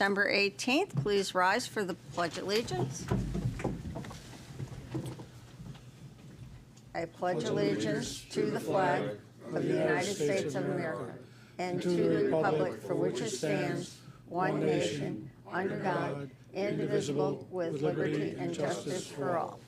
September 18th. Please rise for the Pledge of Allegiance. I pledge allegiance to the flag of the United States of America and to the republic for which it stands, one nation, under God, indivisible, with liberty and justice for all.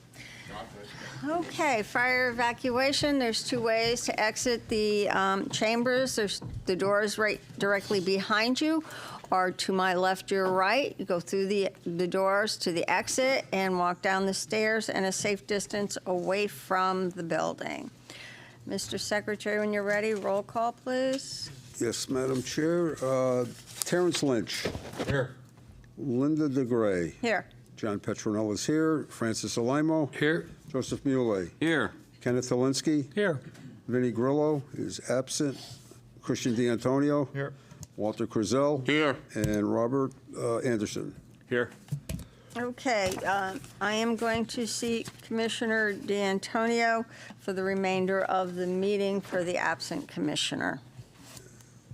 Okay, fire evacuation. There's two ways to exit the chambers. There's the doors right directly behind you, or to my left, your right. You go through the doors to the exit and walk down the stairs and a safe distance away from the building. Mr. Secretary, when you're ready, roll call, please. Yes, Madam Chair. Terrence Lynch. Here. Linda DeGray. Here. John Petronella is here. Francis Alimo. Here. Joseph Muley. Here. Kenneth Alinsky. Here. Vinnie Grillo is absent. Christian D'Antonio. Here. Walter Crizel. Here. And Robert Anderson. Here. Okay, I am going to seek Commissioner D'Antonio for the remainder of the meeting for the absent commissioner.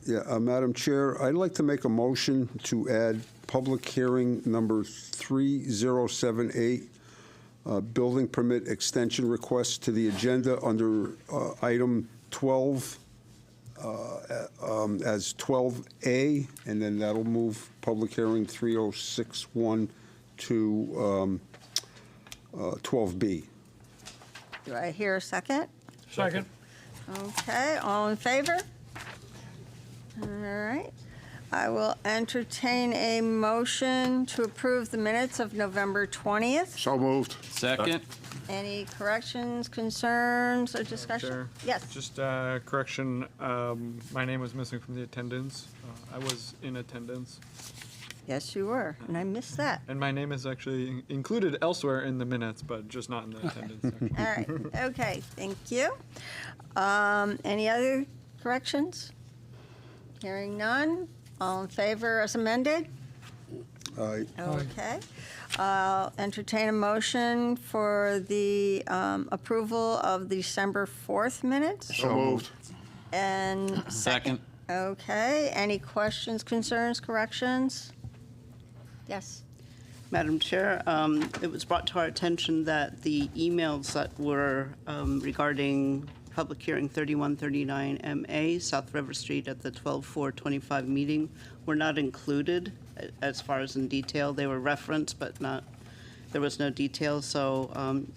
Yeah, Madam Chair, I'd like to make a motion to add public hearing number 3078, building permit extension request to the agenda under item 12 as 12A, and then that'll move public hearing 3061 to 12B. Do I hear a second? Second. Okay, all in favor? All right. I will entertain a motion to approve the minutes of November 20th. So moved. Second. Any corrections, concerns, or discussion? Chair, Yes. just correction, my name was missing from the attendance. I was in attendance. Yes, you were, and I missed that. And my name is actually included elsewhere in the minutes, but just not in the attendance section. All right, okay, thank you. Any other corrections? Hearing none. All in favor as amended? Aye. Okay. I'll entertain a motion for the approval of the December 4th minutes. So moved. And Second. okay, any questions, concerns, corrections? Yes. Madam Chair, it was brought to our attention that the emails that were regarding public hearing 3139 MA, South River Street at the 12/4/25 meeting were not included as far as in detail. They were referenced, but there was no detail, so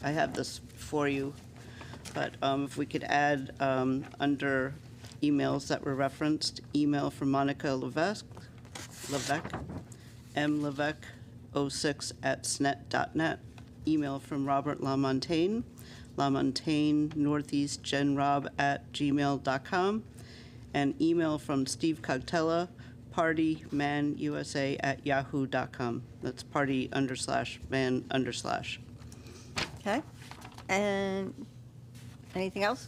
I have this for you. But if we could add under emails that were referenced, email from Monica Levesque, mlevesque06@snet.net. Email from Robert LaMontagne, LaMontagneNortheastGenRob@gmail.com. And email from Steve Cogtella, partymanusa@yahoo.com. That's party_man_. Okay. And anything else?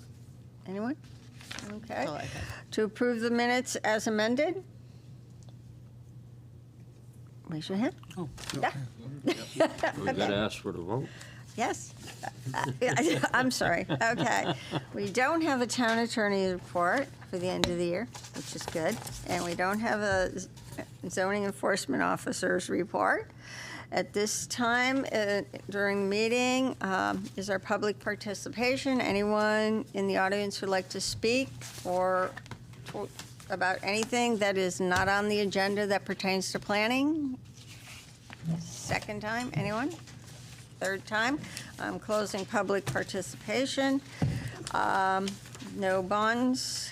Anyone? Okay. That's all I have. To approve the minutes as amended? Raise your hand. Oh, Yeah. We gotta ask for the vote. Yes. I'm sorry. Okay. We don't have a town attorney report for the end of the year, which is good. And we don't have a zoning enforcement officer's report. At this time, during the meeting, is our public participation. Anyone in the audience who'd like to speak or about anything that is not on the agenda that pertains to planning? Second time, anyone? Third time. I'm closing public participation. No bonds.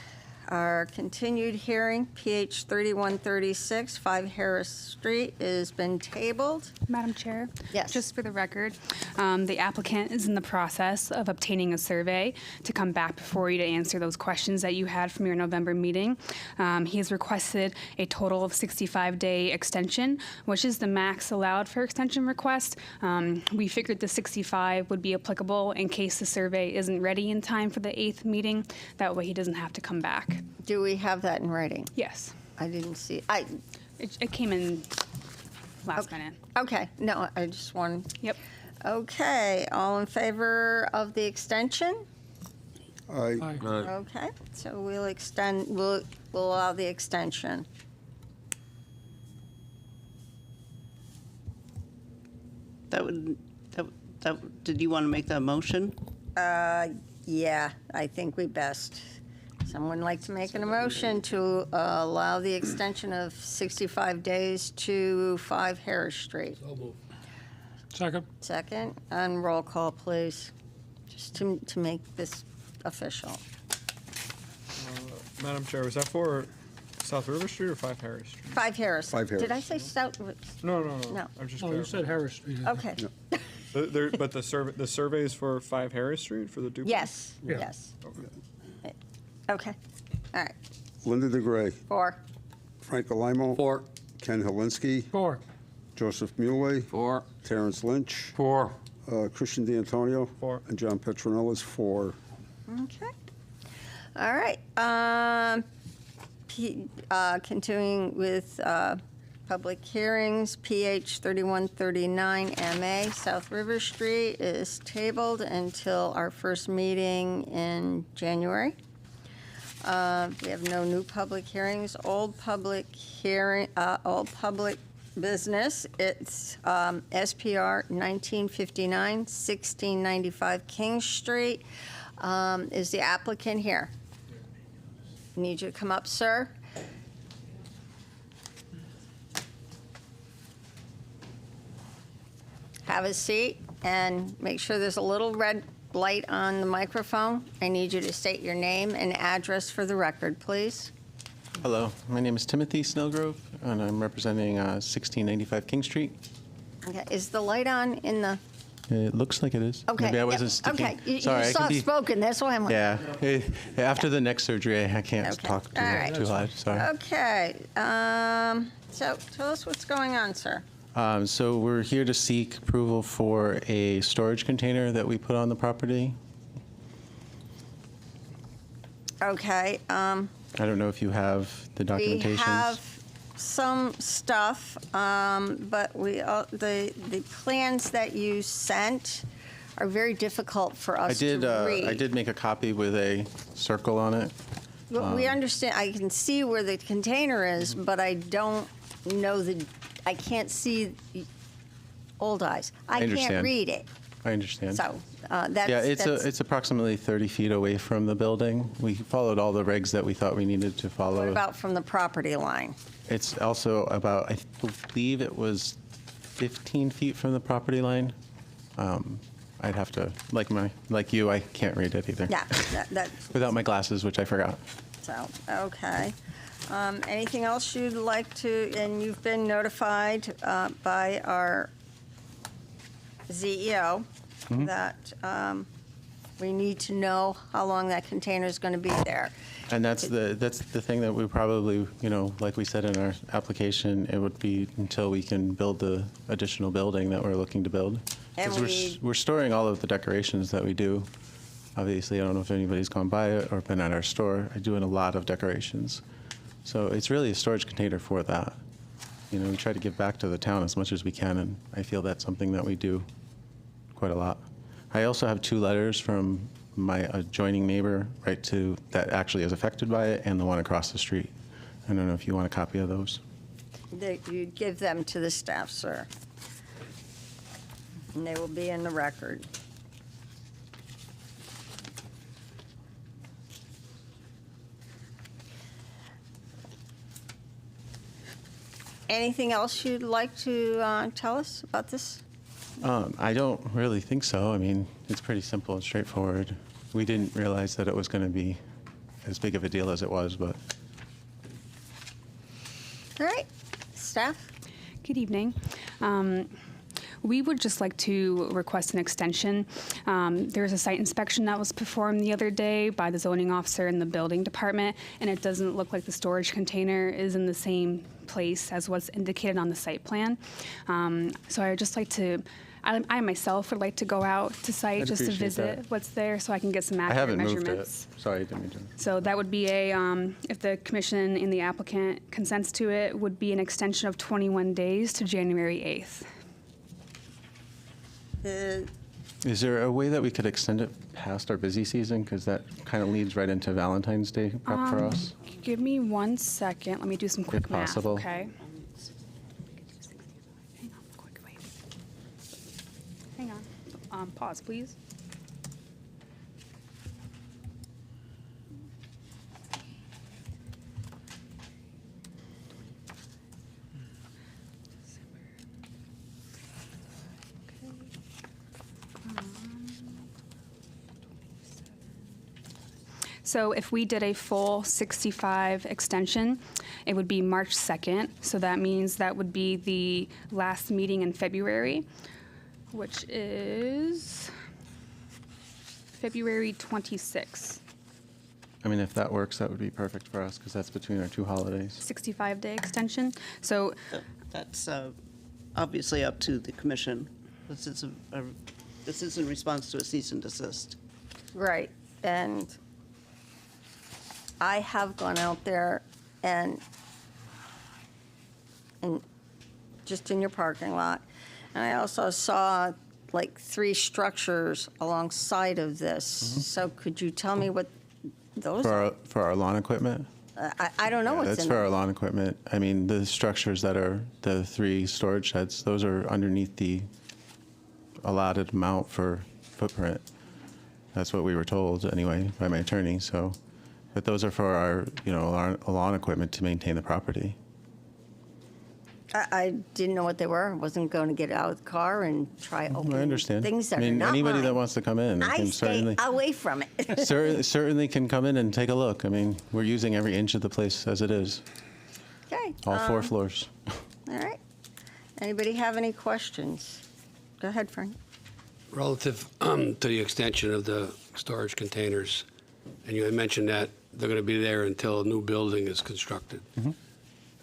Our continued hearing, PH 3136, 5 Harris Street, has been tabled. Madam Chair? Yes. Just for the record, the applicant is in the process of obtaining a survey to come back before you to answer those questions that you had from your November meeting. He has requested a total of 65-day extension, which is the max allowed for extension request. We figured the 65 would be applicable in case the survey isn't ready in time for the 8th meeting. That way he doesn't have to come back. Do we have that in writing? Yes. I didn't see. It came in last minute. Okay. No, I just wanted. Yep. Okay. All in favor of the extension? Aye. Okay. So we'll extend. We'll allow the extension. Did you want to make that motion? Yeah, I think we best. Someone like to make an motion to allow the extension of 65 days to 5 Harris Street. Second. Second, and roll call, please, just to make this official. Madam Chair, was that for South River Street or 5 Harris Street? 5 Harris. 5 Harris. Did I say Stout? No. No. I'm just No, you clarifying. said Harris Street. Okay. But the survey is for 5 Harris Street for the duplex? Yes, Yeah. yes. Okay, all right. Linda DeGray, 4. Frank Alamo. 4. Ken Helinski, 4. Joseph Muley, 4. Terrence Lynch, 4. Christian D'Antonio. 4. And John Petronella is 4. Okay. All right. Continuing with public hearings, PH 3139 MA, South River Street is tabled until our first meeting in January. We have no new public hearings. Old public business. It's SPR 1959, 1695 King Street. Is the applicant here? Need you to come up, sir. Have a seat and make sure there's a little red light on the microphone. I need you to state your name and address for the record, please. Hello, my name is Timothy Snellgrove, and I'm representing 1695 King Street. Okay, is the light on in the, It looks like it is. okay. Maybe I yep, wasn't sticking. Okay, you're Sorry, I can be. soft-spoken, that's why I'm like. Yeah, after the neck surgery, I can't Okay, talk all right. too loud. Sorry. Okay, so tell us what's going on, sir. So we're here to seek approval for a storage container that we put on the property. Okay, I don't know if you have the we documentation. have some stuff, but the plans that you sent are very difficult for us to read. I did make a copy with a circle on it. But we understand, I can see where the container is, Mm-hmm. but I don't know I can't see, old eyes. I can't understand. read it. I understand. So that's. Yeah, that's- it's approximately 30 feet away from the building. We followed all the regs that we thought we needed to follow. What about from the property line? It's also about, I believe it was 15 feet from the property line. I'd have to, like you, I can't read it either. Yeah, that, Without my glasses, which I forgot. so, okay. Anything else you'd like to, and you've been notified by our CEO Mm-hmm. that we need to know how long that container is going to be there. And that's the thing that we probably, like we said in our application, it would be until we can build the additional building that we're looking to build. And 'Cause we're storing all of the decorations that we do. Obviously, I don't know if anybody's gone by it or been at our store. I do a lot of decorations. So it's really a storage container for that. We try to give back to the town as much as we can, and I feel that's something that we do quite a lot. I also have 2 letters from my adjoining neighbor that actually is affected by it, and the one across the street. I don't know if you want a copy of those. That you give them to the staff, sir. And they will be in the record. Anything else you'd like to tell us about this? I don't really think so. I mean, it's pretty simple and straightforward. We didn't realize that it was going to be as big of a deal as it was, but All right, staff? Good evening. We would just like to request an extension. There's a site inspection that was performed the other day by the zoning officer in the building department, and it doesn't look like the storage container is in the same place as what's indicated on the site plan. So I'd just like to, I myself would like to go out to site I'd just to appreciate visit that. what's there so I can get some I accurate haven't measurements. moved it. Sorry, I didn't mean to. So that would be if the commission and the applicant consents to it, would be an extension of 21 days to January 8th. Is there a way that we could extend it past our busy season? Because that kind of leads right into Valentine's Day prep for us. Give me 1 second. Let me do some quick math, possible. okay? Pause, please. So if we did a full 65 extension, it would be March 2nd. So that means that would be the last meeting in February, which is February 26th. I mean, if that works, that would be perfect for us, because that's between our two holidays. 65-day extension. So That's obviously up to the commission. This is in response to a cease and desist. Right, and I have gone out there and just in your parking lot, and I also saw like 3 structures alongside of this. So could you tell me what those are? For our lawn equipment? I don't know what's That's in for our them. lawn equipment. I mean, the structures that are the 3 storage sheds, those are underneath the allotted amount for footprint. That's what we were told anyway by my attorney, so. But those are for our, our lawn equipment to maintain the property. I didn't know what they were. I wasn't going to get out of the car and try I opening understand. things that I mean, are not anybody mine. that wants to come in, I can stay certainly, away from it. certainly can come in and take a look. I mean, we're using every inch of the place as it is, Okay. all 4 floors. All right. Anybody have any questions? Go ahead, Frank. Relative to the extension of the storage containers, and you had mentioned that they're going to be there until a new building is constructed.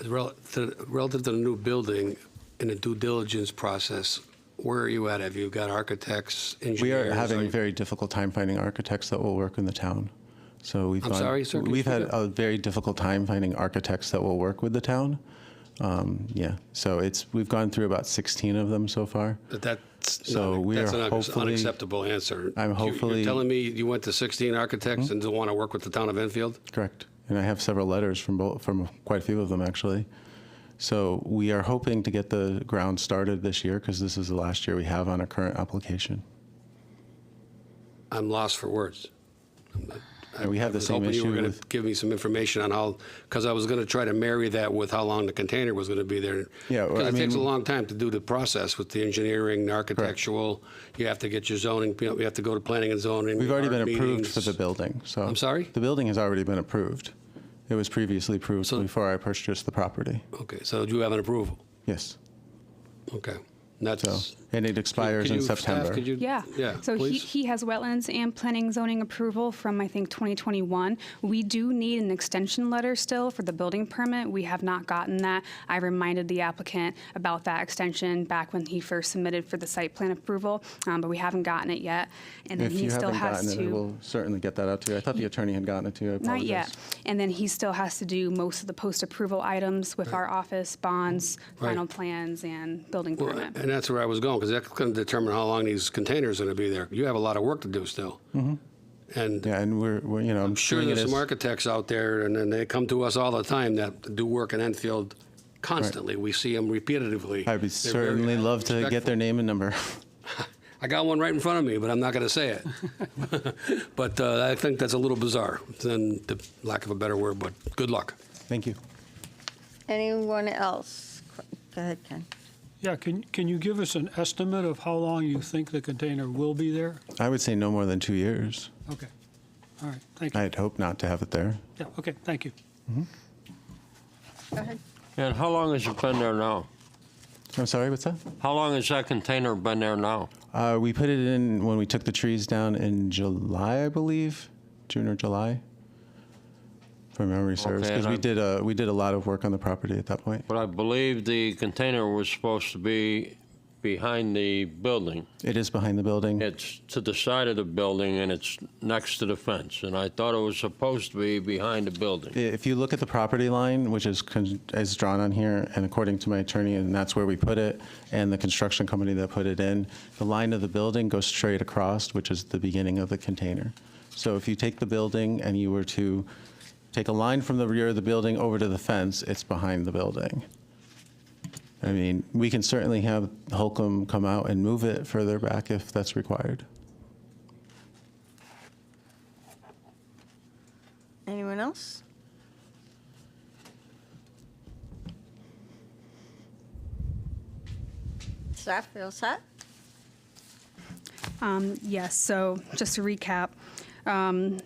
Relative to the new building, in the due diligence process, where are you at? Have you got architects, engineers? We are having Are a you- very difficult time finding architects that will work in the town. So we've I'm sorry, sir, could you we've had speak up? a very difficult time finding architects that will work with the town. Yeah, so we've gone through about 16 of them so far. But that's So not, we that's are an hopefully- unacceptable answer. I'm hopefully- You're telling me you went to 16 architects and don't want to work with the town of Enfield? Correct. And I have several letters from quite a few of them actually. So we are hoping to get the ground started this year because this is the last year we have on our current application. I'm lost for words. And we have the I was same hoping you were issue going with. to give me some information on how, because I was going to try to marry that with how long the container was going to be there. Yeah, well, Because I it takes a mean- long time to do the process with the engineering, the architectural. You have to get your zoning, you have to go to planning and zoning. We've already been art approved meetings. for the building. So I'm sorry? The building has already been approved. It was previously approved So- before I purchased the property. Okay, so you have an approval? Yes. Okay. That's. So, and it expires Could in you, staff, September. could you? Yeah. So please. he has wetlands and planning zoning approval from, I think, 2021. We do need an extension letter still for the building permit. We have not gotten that. I reminded the applicant about that extension back when he first submitted for the site plan approval, but we haven't gotten it yet. And then If he you still haven't has gotten it, I to. will certainly get that out to you. I thought the attorney had gotten it to you. I apologize. Not yet. And then he still has to do most of the post-approval items with our office, bonds, final Right. plans, and building Well, permit. and that's where I was going, because that's going to determine how long these containers are going to be there. You have a lot of work to do still. And Yeah, and we're I'm I'm sure doing it there's some as- architects out there, and then they come to us all the time that do work in Enfield constantly. We see them repetitively. I would They're very certainly love to get their respectful. name and number. I got one right in front of me, but I'm not going to say it. But I think that's a little bizarre, than the lack of a better word, but good luck. Thank you. Anyone else? Go ahead, Ken. Yeah, can you give us an estimate of how long you think the container will be there? I would say no more than 2 years. Okay. All right, thank you. I'd hope not to have it there. Yeah, okay, thank you. Go ahead. And how long has it been there now? I'm sorry, what's that? How long has that container been there now? We put it in when we took the trees down in July, I believe, June or July, if my memory serves, Okay, because and we did a lot of work on the property at that point. But I believe the container was supposed to be behind the building. It is behind the building. It's to the side of the building and it's next to the fence. And I thought it was supposed to be behind the building. If you look at the property line, which is drawn on here, and according to my attorney, and that's where we put it, and the construction company that put it in, the line of the building goes straight across, which is the beginning of the container. So if you take the building and you were to take a line from the rear of the building over to the fence, it's behind the building. I mean, we can certainly have Holcomb come out and move it further back if that's required. Anyone else? Staff, feel set? Yes, so just to recap, the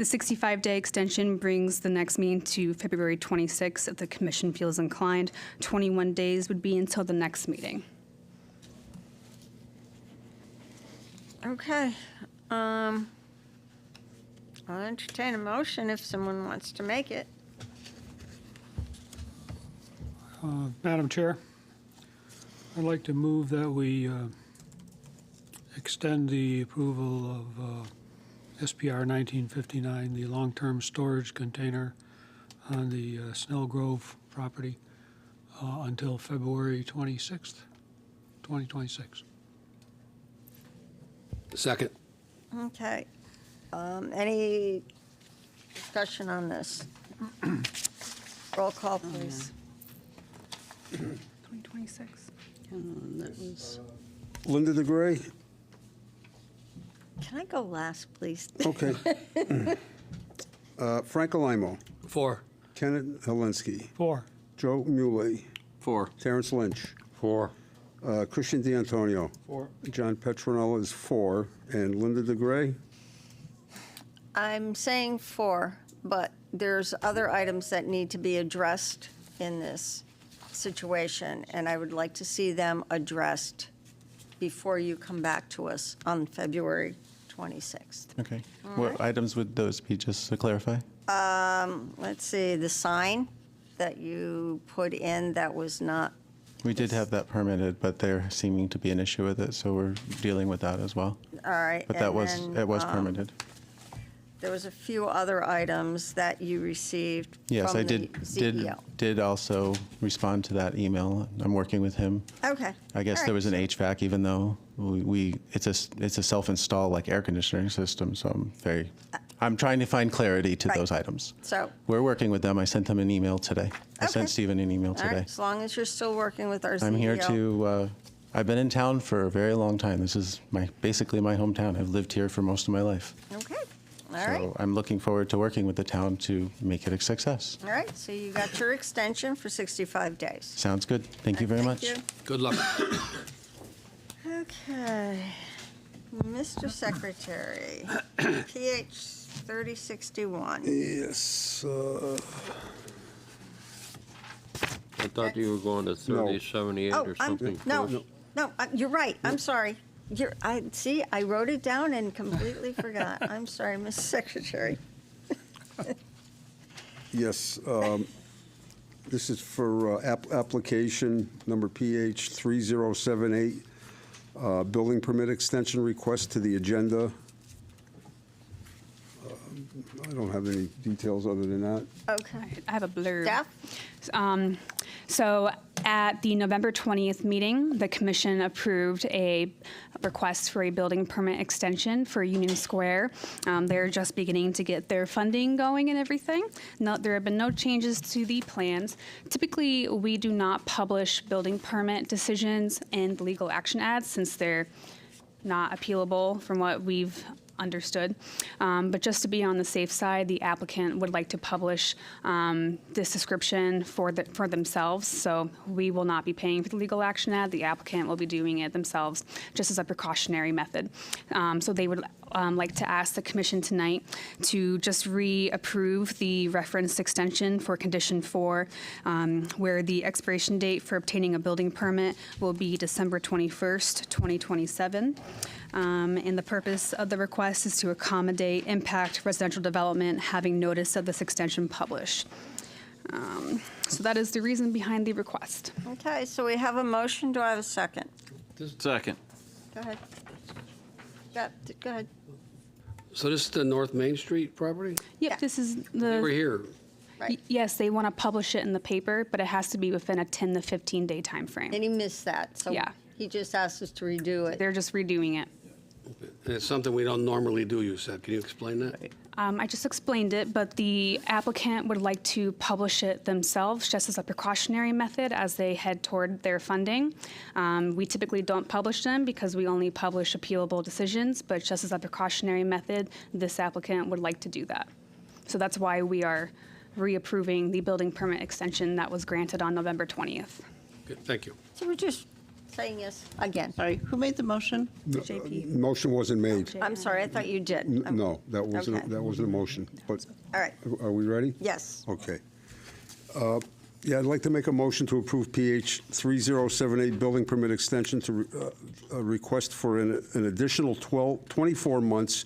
65-day extension brings the next meeting to February 26th if the commission feels inclined. 21 days would be until the next meeting. Okay. I'll entertain a motion if someone wants to make it. Madam Chair, I'd like to move that we extend the approval of SPR 1959, the long-term storage container on the Snell Grove property until February 26th, 2026. Second. Okay. Any discussion on this? Roll call, please. 2026. That was Linda DeGray? Can I go last, please? Okay. Frank Alimo, 4. Kenneth Helinski, 4. Joe Muley, 4. Terrence Lynch, 4. Christian D'Antonio, 4. John Petronella is 4, and Linda DeGray? I'm saying 4, but there's other items that need to be addressed in this situation, and I would like to see them addressed before you come back to us on February 26th. Okay. What items would those be, just to clarify? Let's see, the sign that you put in that was not, We did have that permitted, but there seeming to be an issue with it, so we're dealing with that as well. all right. But that and was, then, it was permitted. There was a few other items that you received Yes, from I the did CEO. also respond to that email. I'm working with him. Okay. I guess All there right. was an HVAC, even though it's a self-install like air conditioning system. So I'm trying to find clarity to Right. those items. So, We're working with them. I sent them an email today. I Okay. sent Stephen an email all right, today. as long as you're still working with our CEO. I'm here to. I've been in town for a very long time. This is basically my hometown. I've lived here for most of my life. Okay, all So right. I'm looking forward to working with the town to make it a success. All right, so you got your extension for 65 days. Sounds good. Thank you very much. Thank Good luck. you. Okay. Mr. Secretary, PH 3061. Yes. I thought you were going to 3078 Oh, or something. no, you're right, I'm sorry. See, I wrote it down and completely forgot. I'm sorry, Mr. Secretary. Yes. This is for application number PH 3078, building permit extension request to the agenda. I don't have any details other than that. Okay. I have a blurb. Staff? So at the November 20th meeting, the commission approved a request for a building permit extension for Union Square. They're just beginning to get their funding going and everything. No, there have been no changes to the plans. Typically, we do not publish building permit decisions and legal action ads since they're not appealable from what we've understood. But just to be on the safe side, the applicant would like to publish this description for themselves. So we will not be paying for the legal action ad. The applicant will be doing it themselves, just as a precautionary method. So they would like to ask the commission tonight to just reapprove the referenced extension for condition 4, where the expiration date for obtaining a building permit will be December 21st, 2027. And the purpose of the request is to accommodate impact residential development having notice of this extension published. So that is the reason behind the request. Okay, so we have a motion. Do I have a second? Second. Go ahead. Yeah, go ahead. So this is the North Main Street property? Yep, Yeah. this is They were the, here. Right. yes, they want to publish it in the paper, but it has to be within a 10 to 15 day time frame. And he missed that, so Yeah. he just asked us to redo it. They're just redoing it. And it's something we don't normally do, you said. Can you explain that? I just explained it, but the applicant would like to publish it themselves just as a precautionary method as they head toward their funding. We typically don't publish them because we only publish appealable decisions, but just as a precautionary method, this applicant would like to do that. So that's why we are reapproving the building permit extension that was granted on November 20th. Good, thank you. So we're just saying yes again. Sorry, who made the motion? JP. Motion wasn't made. I'm sorry, I thought you did. No, that wasn't, Okay. that wasn't a motion. But All right, are we ready? yes. Okay. Yeah, I'd like to make a motion to approve PH 3078 building permit extension to a request for an additional 24 months,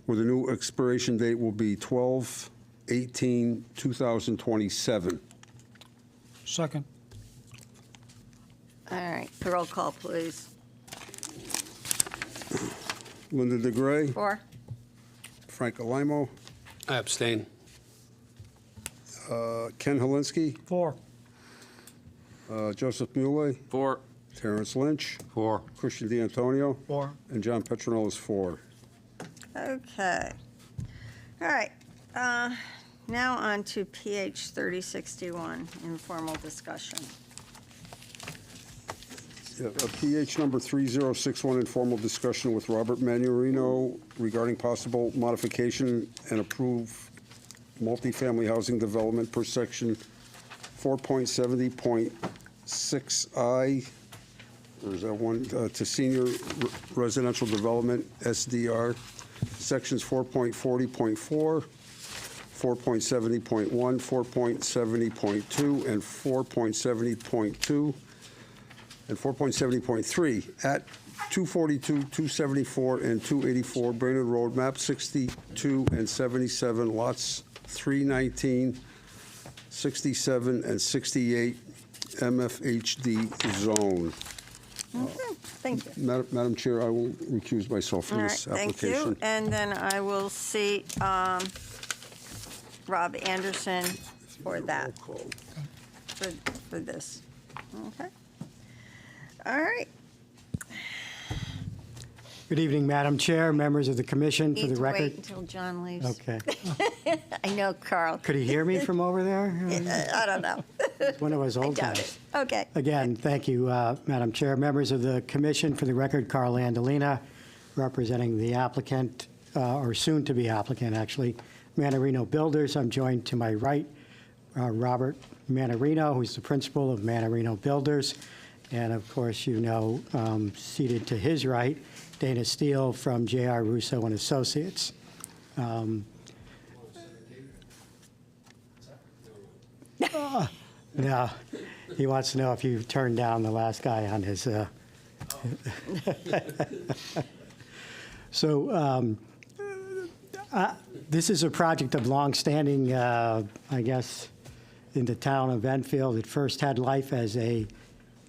where the new expiration date will be 12/18/2027. Second. All right, roll call, please. Linda DeGray, 4. Frank Alimo, I abstain. Ken Helinski, 4. Joseph Muley, 4. Terrence Lynch, 4. Christian D'Antonio, 4. and John Petronella is 4. Okay. All right, now on to PH 3061, informal discussion. Yeah, PH number 3061, informal discussion with Robert Manurino regarding possible modification and approve multifamily housing development per section 4.70.6I, or is that one, to senior residential development, SDR, sections 4.40.4, 4.70.1, 4.70.2, and 4.70.2, and 4.70.3 at 242, 274, and 284 Brainerd Road, map 62 and 77, lots 319, 67, and 68, MFHD zone. Okay, thank you. Madam Chair, I will recuse myself All from right, this thank application. you. And then I will see Rob Anderson for that, for this. Okay. All right. Good evening, Madam Chair, members of the commission. For Need the to wait record. until John leaves. Okay. I know, Carl. Could he hear me from over there? I don't know. It's one of his I old doubt times. it. Okay. Again, thank you, Madam Chair. Members of the commission, for the record, Carl Andolina, representing the applicant, or soon-to-be applicant, actually, Manarino Builders. I'm joined to my right, Robert Manarino, who's the principal of Manarino Builders. And of course, you know, seated to his right, Dana Steele from J.R. Russo and Associates. Now, he wants to know if you've turned down the last guy on his. So this is a project of longstanding, I guess, in the town of Enfield. It first had life as a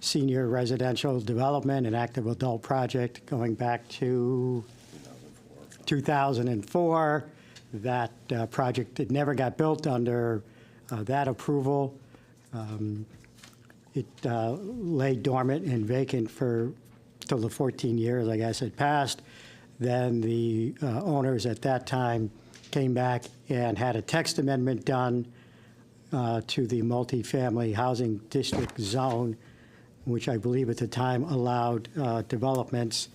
senior residential development, an active adult project going back to 2004. That project, it never got built under that approval. It lay dormant and vacant for till the 14 years, I guess, it passed. Then the owners at that time came back and had a text amendment done to the multifamily housing district zone, which I believe at the time allowed developments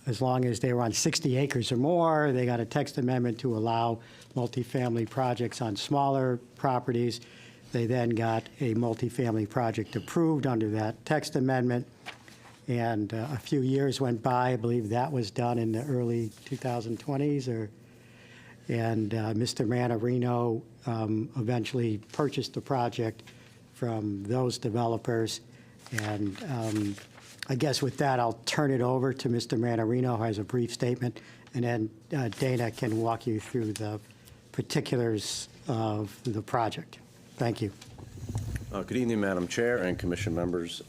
as long as they were on 60 acres or more. They got a text amendment to allow multifamily projects on smaller properties. They then got a multifamily project approved under that text amendment. And a few years went by. I believe that was done in the early 2020s. And Mr. Manarino eventually purchased the project from those developers. And I guess with that, I'll turn it over to Mr. Manarino, who has a brief statement, and then Dana can walk you through the particulars of the project. Thank you. Good evening, Madam Chair and Commission members.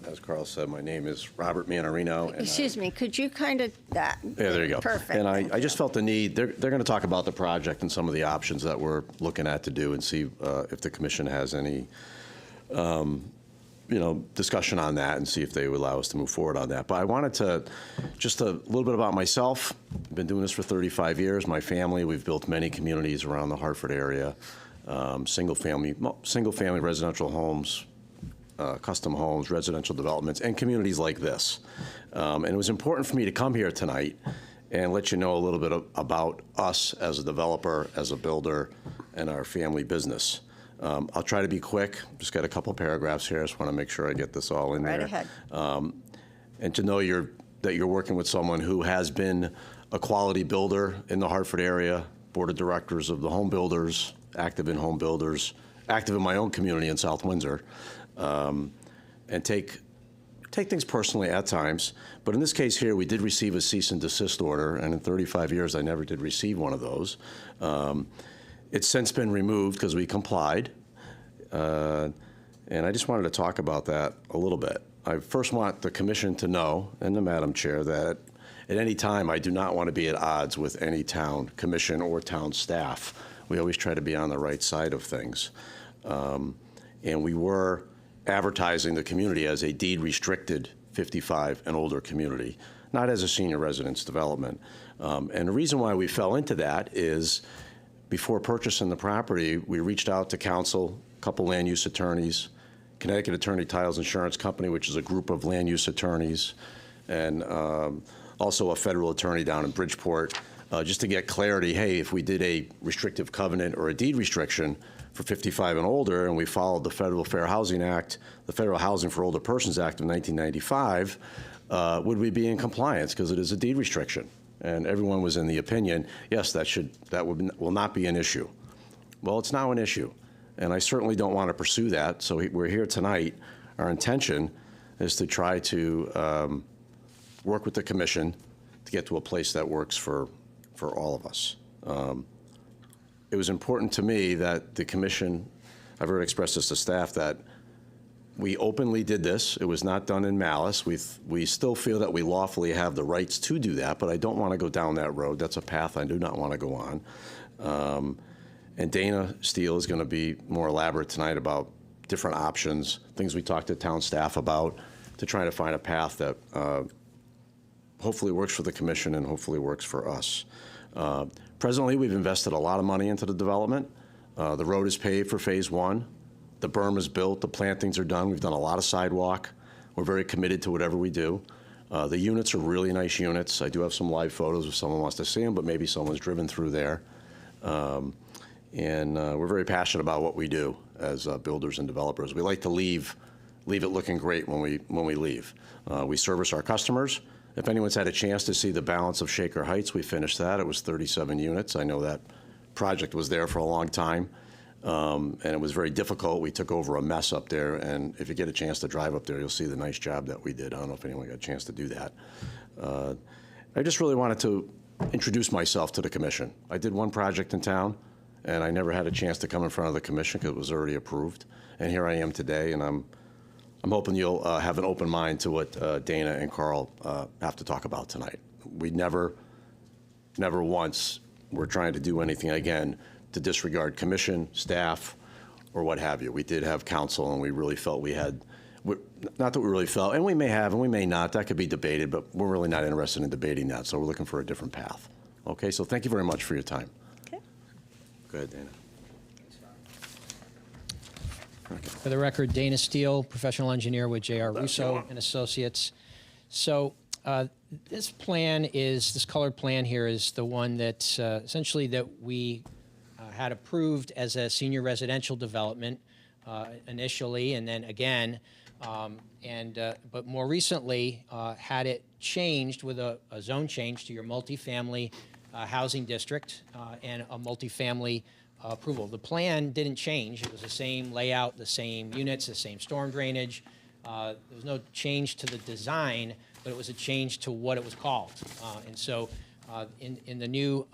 As Carl said, my name is Robert Manarino. And Excuse me, could you kind of, that? yeah, there you go. Perfect. And I just felt the need, they're going to talk about the project and some of the options that we're looking at to do and see if the Commission has any discussion on that and see if they would allow us to move forward on that. But I wanted to, just a little bit about myself. I've been doing this for 35 years. My family, we've built many communities around the Hartford area, single-family residential homes, custom homes, residential developments, and communities like this. And it was important for me to come here tonight and let you know a little bit about us as a developer, as a builder, and our family business. I'll try to be quick. Just got a couple paragraphs here. I just want to make sure I get this all in Right there. ahead. And to know that you're working with someone who has been a quality builder in the Hartford area, board of directors of the home builders, active in home builders, active in my own community in South Windsor, and take things personally at times. But in this case here, we did receive a cease and desist order, and in 35 years, I never did receive one of those. It's since been removed because we complied. And I just wanted to talk about that a little bit. I first want the commission to know, and the Madam Chair, that at any time I do not want to be at odds with any town commission or town staff. We always try to be on the right side of things. And we were advertising the community as a deed-restricted 55 and older community, not as a senior residence development. And the reason why we fell into that is before purchasing the property, we reached out to council, a couple land use attorneys, Connecticut Attorney Titles Insurance Company, which is a group of land use attorneys, and also a federal attorney down in Bridgeport, just to get clarity, hey, if we did a restrictive covenant or a deed restriction for 55 and older, and we followed the Federal Fair Housing Act, the Federal Housing for Older Persons Act of 1995, would we be in compliance? Because it is a deed restriction. And everyone was in the opinion, yes, that will not be an issue. Well, it's now an issue, and I certainly don't want to pursue that. So we're here tonight. Our intention is to try to work with the commission to get to a place that works for all of us. It was important to me that the commission, I've already expressed this to staff, that we openly did this. It was not done in malice. We still feel that we lawfully have the rights to do that, but I don't want to go down that road. That's a path I do not want to go on. And Dana Steele is going to be more elaborate tonight about different options, things we talked to town staff about, to try to find a path that hopefully works for the commission and hopefully works for us. Presently, we've invested a lot of money into the development. The road is paved for phase 1. The berm is built, the plantings are done, we've done a lot of sidewalk. We're very committed to whatever we do. The units are really nice units. I do have some live photos if someone wants to see them, but maybe someone's driven through there. And we're very passionate about what we do as builders and developers. We like to leave it looking great when we leave. We service our customers. If anyone's had a chance to see the balance of Shaker Heights, we finished that. It was 37 units. I know that project was there for a long time. And it was very difficult. We took over a mess up there, and if you get a chance to drive up there, you'll see the nice job that we did. I don't know if anyone got a chance to do that. I just really wanted to introduce myself to the commission. I did one project in town, and I never had a chance to come in front of the commission because it was already approved. And here I am today, and I'm hoping you'll have an open mind to what Dana and Carl have to talk about tonight. We never once were trying to do anything, again, to disregard commission, staff, or what have you. We did have counsel, and we really felt we had, not that we really felt, and we may have, and we may not, that could be debated, but we're really not interested in debating that, so we're looking for a different path. Okay, so thank you very much for your time. Okay. Go ahead, Dana. For the record, Dana Steele, professional engineer with J.R. Russo and Associates. So this colored plan here is the one that essentially that we had approved as a senior residential development initially, and then again, but more recently had it changed with a zone change to your multifamily housing district and a multifamily approval. The plan didn't change. It was the same layout, the same units, the same storm drainage. There was no change to the design, but it was a change to what it was called. And so in the new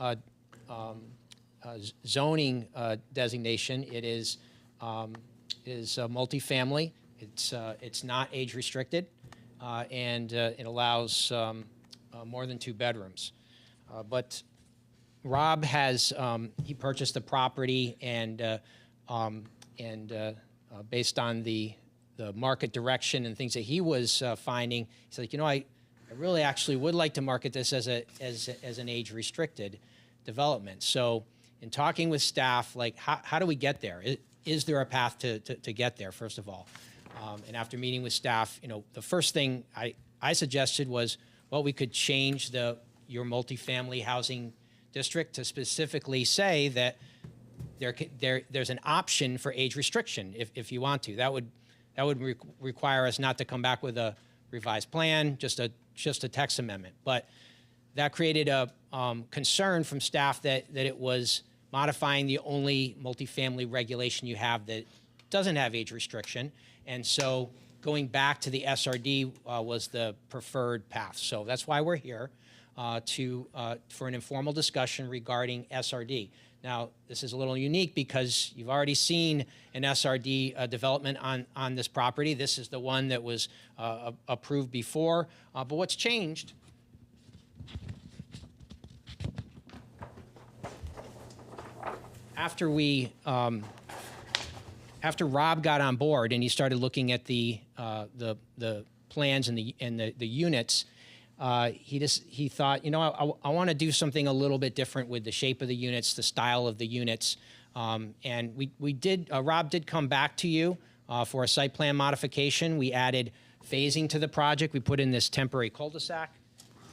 zoning designation, it is multifamily. It's not age restricted, and it allows more than 2 bedrooms. But Rob has he purchased the property, and based on the the market direction and things that he was finding, he's like, I really actually would like to market this as an age-restricted development. So in talking with staff, like, how do we get there? Is there a path to get there, first of all? And after meeting with staff, the first thing I suggested was, well, we could change your multifamily housing district to specifically say that there's an option for age restriction if you want to. That would require us not to come back with a revised plan, just a text amendment. But that created a concern from staff that it was modifying the only multifamily regulation you have that doesn't have age restriction. And so going back to the SRD was the preferred path. So that's why we're here for an informal discussion regarding SRD. Now, this is a little unique because you've already seen an SRD development on this property. This is the one that was approved before. But what's changed? After Rob got on board and he started looking at the plans and the units, he thought, I want to do something a little bit different with the shape of the units, the style of the units, and Rob did come back to you for a site plan modification. We added phasing to the project. We put in this temporary cul-de-sac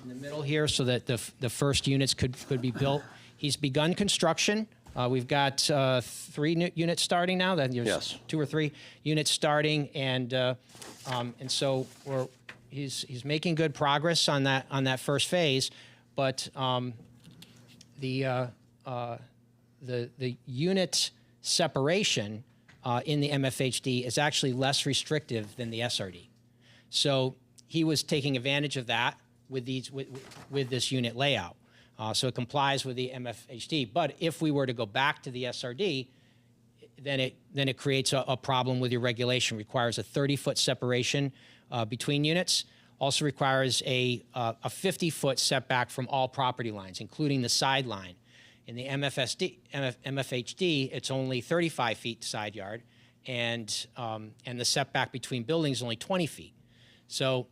in the middle here so that the first units could be built. He's begun construction. We've got 3 units starting now. Yes. 2 or 3 units starting, and so he's making good progress on that first phase. But the unit separation in the MFHD is actually less restrictive than the SRD. So he was taking advantage of that with this unit layout. So it complies with the MFHD. But if we were to go back to the SRD, then it creates a problem with your regulation. Requires a 30-foot separation between units. Also requires a 50-foot setback from all property lines, including the sideline. In the MFHD, it's only 35 feet side yard, and the setback between buildings is only 20 feet. So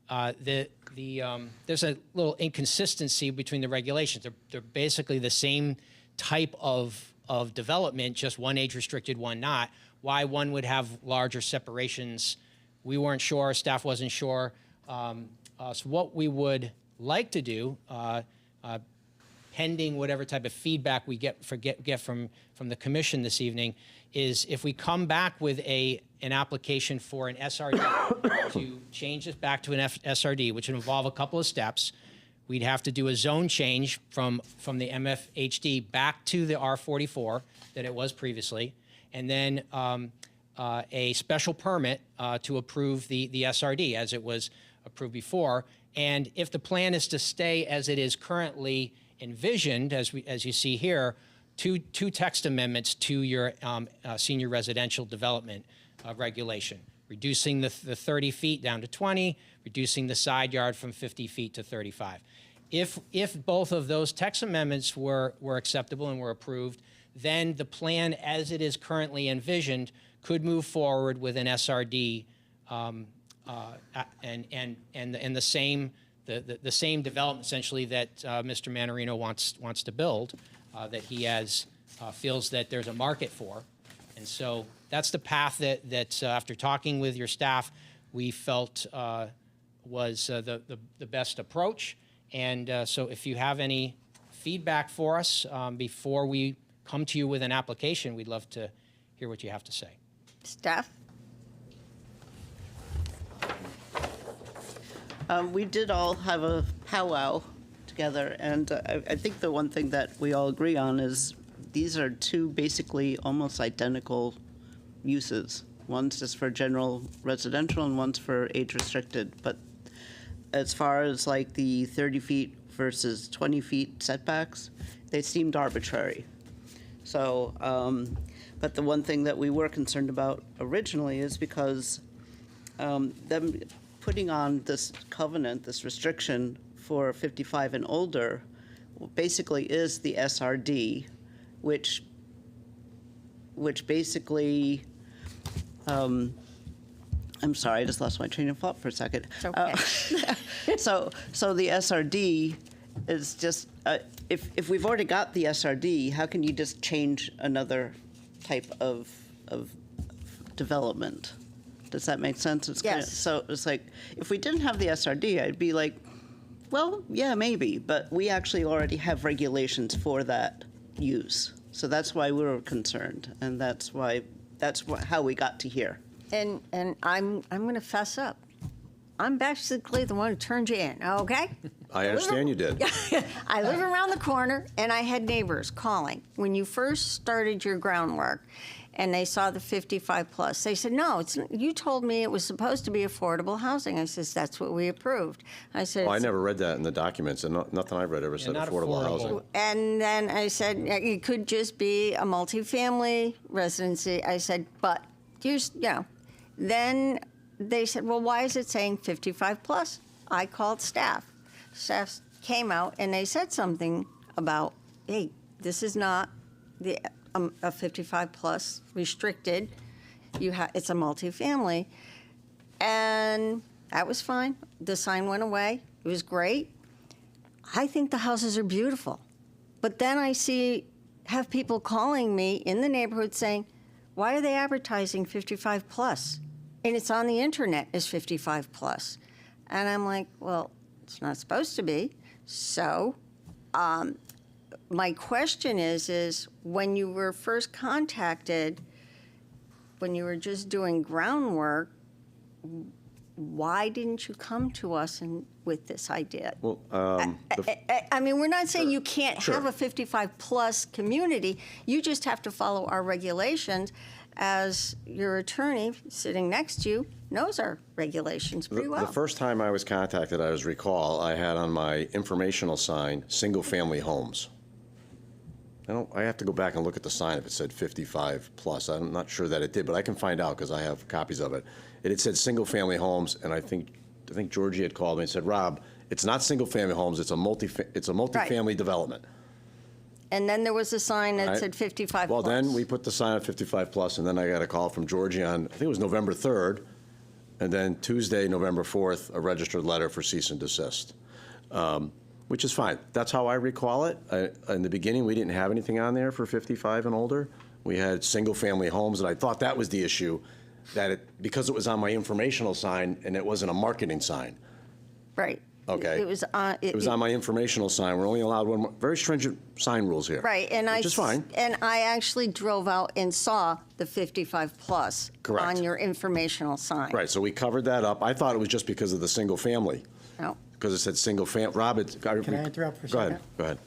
there's a little inconsistency between the regulations. They're basically the same type of development, just one age restricted, one not. Why one would have larger separations, we weren't sure, staff wasn't sure. So what we would like to do, pending whatever type of feedback we get from the commission this evening, is if we come back with an application for an SRD to change this back to an SRD, which would involve a couple of steps. We'd have to do a zone change from the MFHD back to the R44 that it was previously, and then a special permit to approve the SRD as it was approved before. And if the plan is to stay as it is currently envisioned, as you see here, two text amendments to your senior residential development regulation, reducing the 30 feet down to 20, reducing the side yard from 50 feet to 35. If both of those text amendments were acceptable and were approved, then the plan as it is currently envisioned could move forward with an SRD and the same development essentially that Mr. Manarino wants to build, that he feels that there's a market for. And so that's the path that after talking with your staff, we felt was the best approach. And so if you have any feedback for us before we come to you with an application, we'd love to hear what you have to say. Staff? We did all have a powwow together, and I think the one thing that we all agree on is these are two basically almost identical uses. One's just for general residential and one's for age restricted. But as far as like the 30 feet versus 20 feet setbacks, they seemed arbitrary. So, but the one thing that we were concerned about originally is because them putting on this covenant, this restriction for 55 and older, basically is the SRD, which I'm sorry, I just lost my train of thought for a second. It's okay. So the SRD is just, if we've already got the SRD, how can you just change another type of development? Does that make sense? Yes. So it's like, if we didn't have the SRD, I'd be like, well, yeah, maybe, but we actually already have regulations for that use. So that's why we were concerned, and that's how we got to here. And I'm going to fess up. I'm basically the one who turned you in, okay? I understand you did. I live around the corner, and I had neighbors calling. When you first started your groundwork, and they saw the 55 plus, they said, no, you told me it was supposed to be affordable housing. I says, that's what we approved. I said, Oh, I never read that in the documents, and nothing I read ever said not affordable affordable. housing. and then I said, it could just be a multifamily residency. I said, but then they said, well, why is it saying 55 plus? I called staff. Staff came out and they said something about, hey, this is not a 55 plus restricted. It's a multifamily. And that was fine. The sign went away. It was great. I think the houses are beautiful. But then I have people calling me in the neighborhood saying, why are they advertising 55 plus? And it's on the internet as 55 plus. And I'm like, well, it's not supposed to be. So my question is when you were first contacted, when you were just doing groundwork, why didn't you come to us with this idea? Well, I mean, we're not saying you can't Sure. have a 55-plus community. You just have to follow our regulations, as your attorney sitting next to you knows our regulations pretty well. The first time I was contacted, I recall, I had on my informational sign, single-family homes. I have to go back and look at the sign if it said 55 plus. I'm not sure that it did, but I can find out because I have copies of it. It had said single-family homes, and I think Georgie had called me and said, Rob, it's not single-family homes, it's a multifamily development. And then there was a sign that said 55 Well, plus. then we put the sign at 55 plus, and then I got a call from Georgie on, I think it was November 3rd, and then Tuesday, November 4th, a registered letter for cease and desist, which is fine. That's how I recall it. In the beginning, we didn't have anything on there for 55 and older. We had single-family homes, and I thought that was the issue, because it was on my informational sign and it wasn't a marketing sign. Right. Okay. It was on. It was on my informational sign. We're only allowed one more, very stringent sign rules here. Right, which is fine. And I actually drove out and saw the 55 plus Correct. on your informational sign. Right, so we covered that up. I thought it was just because of the single family, No. because it said single family. Rob, Can I interrupt for a second? Go ahead.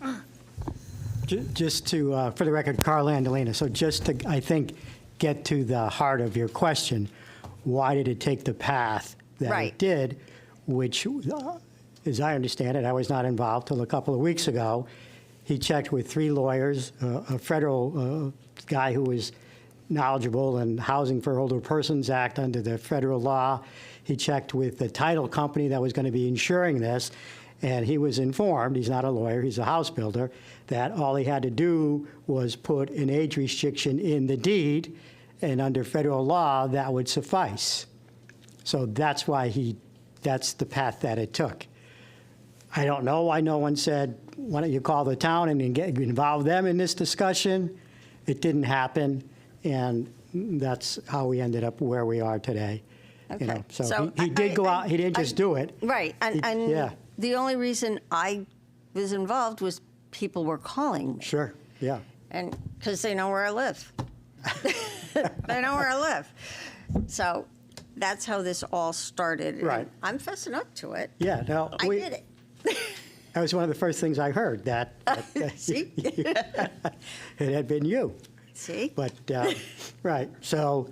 Just to, for the record, Carl Andolina, so just to, I think, get to the heart of your question, why did it take the path that Right. it did, which, as I understand it, I was not involved till a couple of weeks ago. He checked with 3 lawyers, a federal guy who was knowledgeable in Housing for Older Persons Act under the federal law. He checked with the title company that was going to be insuring this, and he was informed, he's not a lawyer, he's a house builder, that all he had to do was put an age restriction in the deed, and under federal law, that would suffice. So that's why that's the path that it took. I don't know why no one said, why don't you call the town and involve them in this discussion? It didn't happen, and that's how we ended up where we are today. Okay. So he did go out, he didn't just do it. Right, and Yeah. the only reason I was involved was people were calling me. Sure, yeah. And because they know where I live. They know where I live. So that's how this all started. and Right. I'm fessing up to it. Yeah, no, I did it. that was one of the first things I heard, that See? it had been you. See? But, right, so,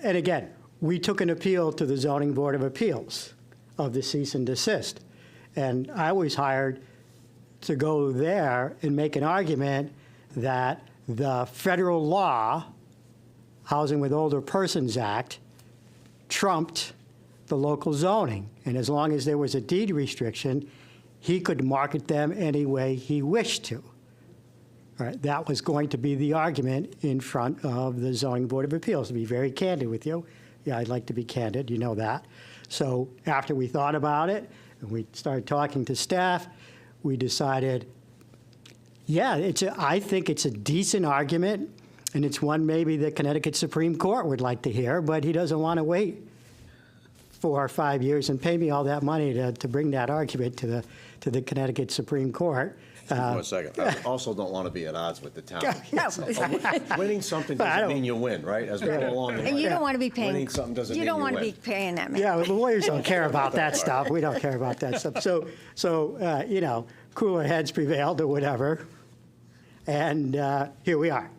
and again, we took an appeal to the Zoning Board of Appeals of the cease and desist. And I was hired to go there and make an argument that the federal law, Housing with Older Persons Act, trumped the local zoning. And as long as there was a deed restriction, he could market them any way he wished to. All right, that was going to be the argument in front of the Zoning Board of Appeals. To be very candid with you, Yeah, I'd like to be candid, you know that. So after we thought about it, and we started talking to staff, we decided, yeah, I think it's a decent argument, and it's one maybe the Connecticut Supreme Court would like to hear, but he doesn't want to wait 4 or 5 years and pay me all that money to bring that argument to the Connecticut Supreme Court. 1 second. I also don't want to be at odds with the town. No. Winning something But I doesn't don't- mean you win, right? As we go along. And you don't want to be paying. Winning something doesn't you mean don't you want to win. be paying that man. Yeah, well, the lawyers don't care about that stuff. We don't care about that stuff. So you know, cooler heads prevailed or whatever, and here we are.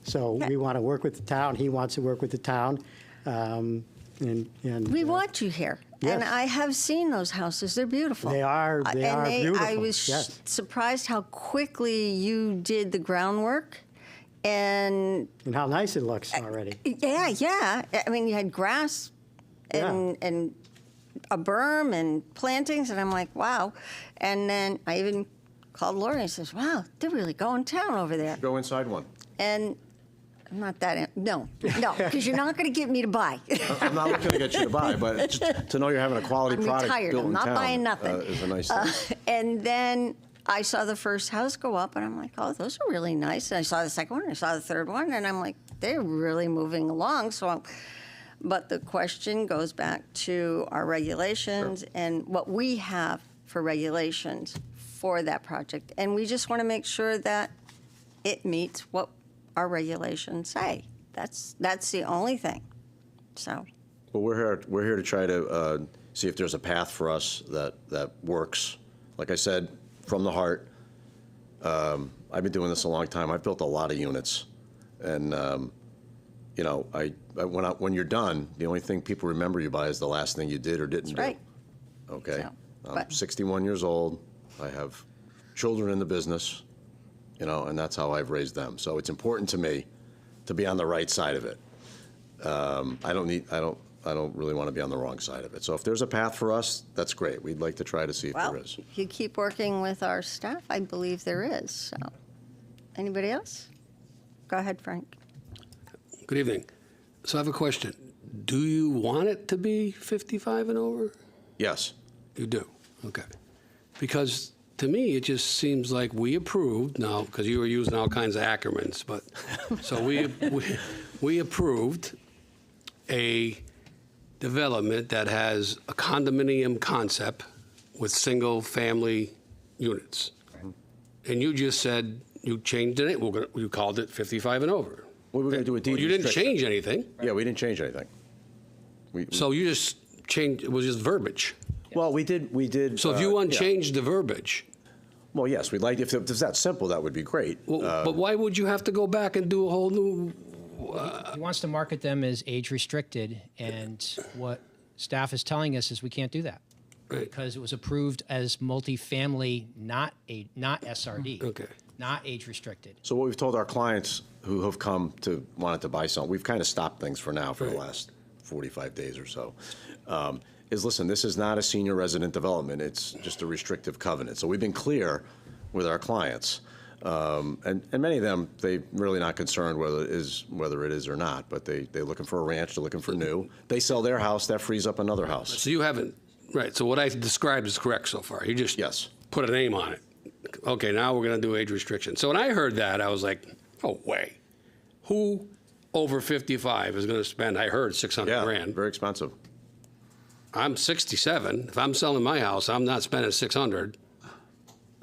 So we want to work with the town. He wants to work with the town, and We want you here. And Yes. I have seen those houses. They're beautiful. They are beautiful, I was yes. surprised how quickly you did the groundwork. And how nice it looks already. yeah. I mean, you had grass and a berm and plantings, and I'm like, wow. And then I even called Lori and says, wow, they're really going town over there. Go inside one. And I'm not that, no, because you're not going to get me to buy. I'm not looking to get you to buy, but just to know you're having a quality I'm product retired. built I'm in not town buying nothing. is a nice thing. And then I saw the first house go up, and I'm like, oh, those are really nice. And I saw the second one, and I saw the third one, and I'm like, they're really moving along. But the question goes back to our regulations and what we have for regulations for that project. And we just want to make sure that it meets what our regulations say. That's the only thing. So. Well, we're here to try to see if there's a path for us that works. Like I said, from the heart. I've been doing this a long time. I've built a lot of units, and you know, when you're done, the only thing people remember you by is the last thing you did or didn't do. Right. Okay. So, I'm 61 years old. I have children in the business, you know, and that's how I've raised them. So it's important to me to be on the right side of it. I don't really want to be on the wrong side of it. So if there's a path for us, that's great. We'd like to try to see if Well, there is. if you keep working with our staff, I believe there is. So, anybody else? Go ahead, Frank. Good evening. So I have a question. Do you want it to be 55 and over? Yes. You do? Okay. Because to me, it just seems like we approved, now, because you were using all kinds of acronyms, but, so we approved a development that has a condominium concept with single-family units. And you just said you changed it, you called it 55 and over. We were going to do a deed Well, you didn't restriction. change anything. Yeah, we didn't change anything. So you just changed, it was just verbiage. Well, we did. So if you want to change the verbiage, Well, yes, we'd like, if it's that simple, that would be great. but why would you have to go back and do a whole new? He wants to market them as age restricted, and what staff is telling us is we can't do that because it was approved as multifamily, not SRD. Okay. Not age restricted. So what we've told our clients who have come to wanted to buy something, we've kind of stopped things for now for the last 45 days or so, is listen, this is not a senior resident development. It's just a restrictive covenant. So we've been clear with our clients. And many of them, they're really not concerned whether it is or not, but they're looking for a ranch, they're looking for new. They sell their house, that frees up another house. So you haven't, right? So what I described is correct so far. You just put a name on it. Okay, now we're going to do age restriction. So when I heard that, I was like, oh, way. Who over 55 is going to spend, I heard, $600 grand. Very expensive. I'm 67. If I'm selling my house, I'm not spending $600.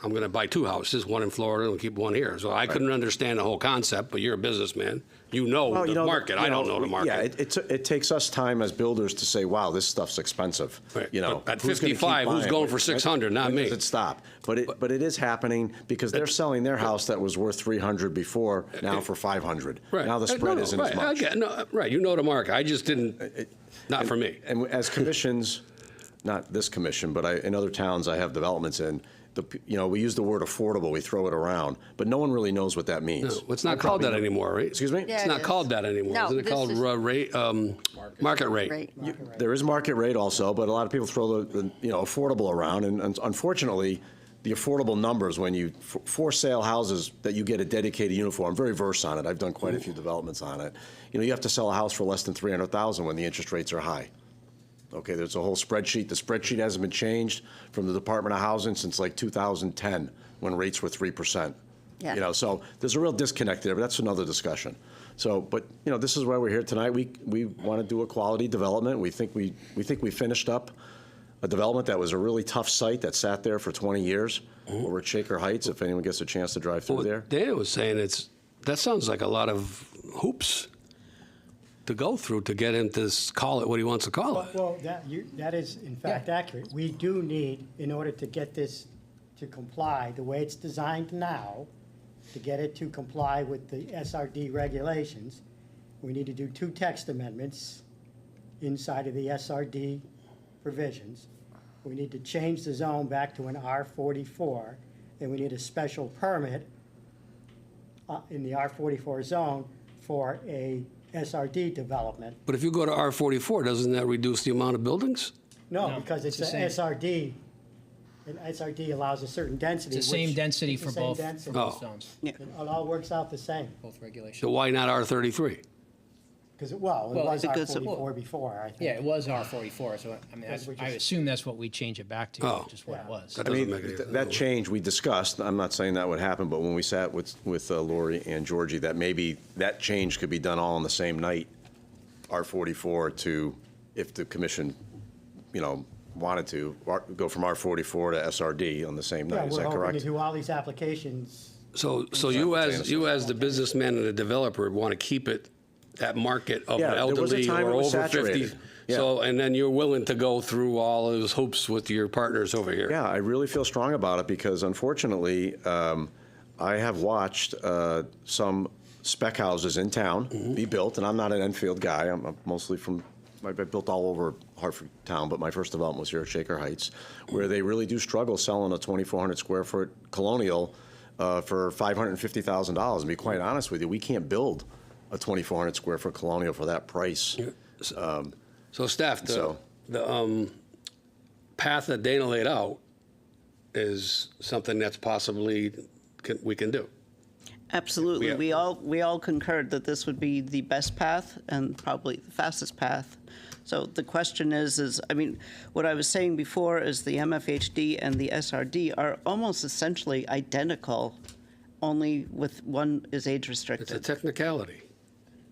I'm going to buy 2 houses, one in Florida and keep one here. So I couldn't understand the whole concept, but you're a businessman. You know the market. I don't know the market. Yeah, it takes us time as builders to say, wow, this stuff's expensive. Right. You know, But at who's gonna keep 55, who's buying? going for 600? Not When me. does it stop? But it is happening because they're selling their house that was worth 300 before now for 500. Right. Now the spread isn't right. as much. I get, no, right. You know the market. I just didn't. Not for me. And as commissions, not this commission, but in other towns I have developments in. We use the word affordable, we throw it around, but no one really knows what that means. No, it's not called that anymore, right? Excuse me? Yeah, It's not called that anymore. No, Isn't it this called is- market rate? Right. There is market rate also, but a lot of people throw the affordable around, and unfortunately, the affordable numbers when you, for sale houses that you get a dedicated unit for. I'm very versed on it. I've done quite a few developments on it. You know, you have to sell a house for less than $300,000 when the interest rates are high. Okay, there's a whole spreadsheet. The spreadsheet hasn't been changed from the Department of Housing since like 2010 when rates were 3%. Yeah. You know, so there's a real disconnect there, but that's another discussion. So, but you know, this is why we're here tonight. We want to do a quality development. We think we finished up a development that was a really tough site that sat there for 20 years over at Shaker Heights. If anyone gets a chance to drive through there, Dana was saying that sounds like a lot of hoops to go through to get him to call it what he wants to call it. Well, that is in fact accurate. We do need, in order to get this to comply the way it's designed now, to get it to comply with the SRD regulations, we need to do 2 text amendments inside of the SRD provisions. We need to change the zone back to an R44, and we need a special permit in the R44 zone for a SRD development. But if you go to R44, doesn't that reduce the amount of buildings? No, because it's it's the an same. SRD, and SRD allows a certain density. It's the same which- density it's the for same both density. Oh. zones, It all works out the same, both regulations. So why not R33? because, it Well, was because R44 before, I think. Yeah, it was R44, so I mean, Because we're I just- assume that's what we change it back to, Oh. which is what it was. That I doesn't mean, make any that change we discussed, I'm not saying that would happen, but when we sat with Lori and Georgie, that maybe that change could be done all on the same night, R44 to, if the commission, you know, wanted to, go from R44 to SRD on the same Yeah, night. Is we're that hoping to correct? do all these applications. So you as the businessman and the developer want to keep it, that market of Yeah, there was a elderly time or it was over 50. saturated. Yeah. So, and then you're willing to go through all those hoops with your partners over here. Yeah, I really feel strong about it because unfortunately, I have watched some spec houses in town be built, and I'm not an Enfield guy. I'm mostly I've built all over Hartford town, but my first development was here at Shaker Heights, where they really do struggle selling a 2,400 square foot colonial for $550,000. And to be quite honest with you, we can't build a 2,400 square foot colonial for that price. So staff, the path that Dana laid out is something that's possibly we can do. Absolutely. Yeah. We all concurred that this would be the best path and probably the fastest path. So the question is, I mean, what I was saying before is the MFHD and the SRD are almost essentially identical, only with one is age It's a restricted. technicality.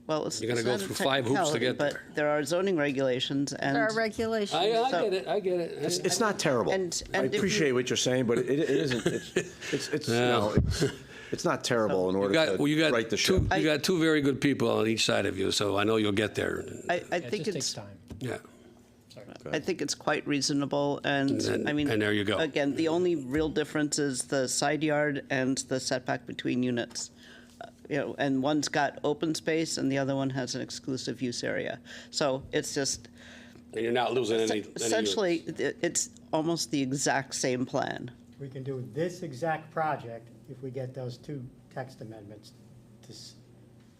Well, it's You're gonna it's go not a through 5 hoops to technicality, get but there. there are zoning regulations and. There are regulations. I So- get it. It's not terrible. And I if you- appreciate what you're saying, but it isn't. It's no, it's not terrible in order to right the ship. You got 2 very good people on each side of you, so I know you'll get there. I It think just takes it's, time. Yeah. I think it's quite reasonable, and I mean. And there you go. Again, the only real difference is the side yard and the setback between units. You know, and one's got open space and the other one has an exclusive use area. So it's just, And you're not losing any. essentially, it's almost the exact same plan. We can do this exact project if we get those 2 text amendments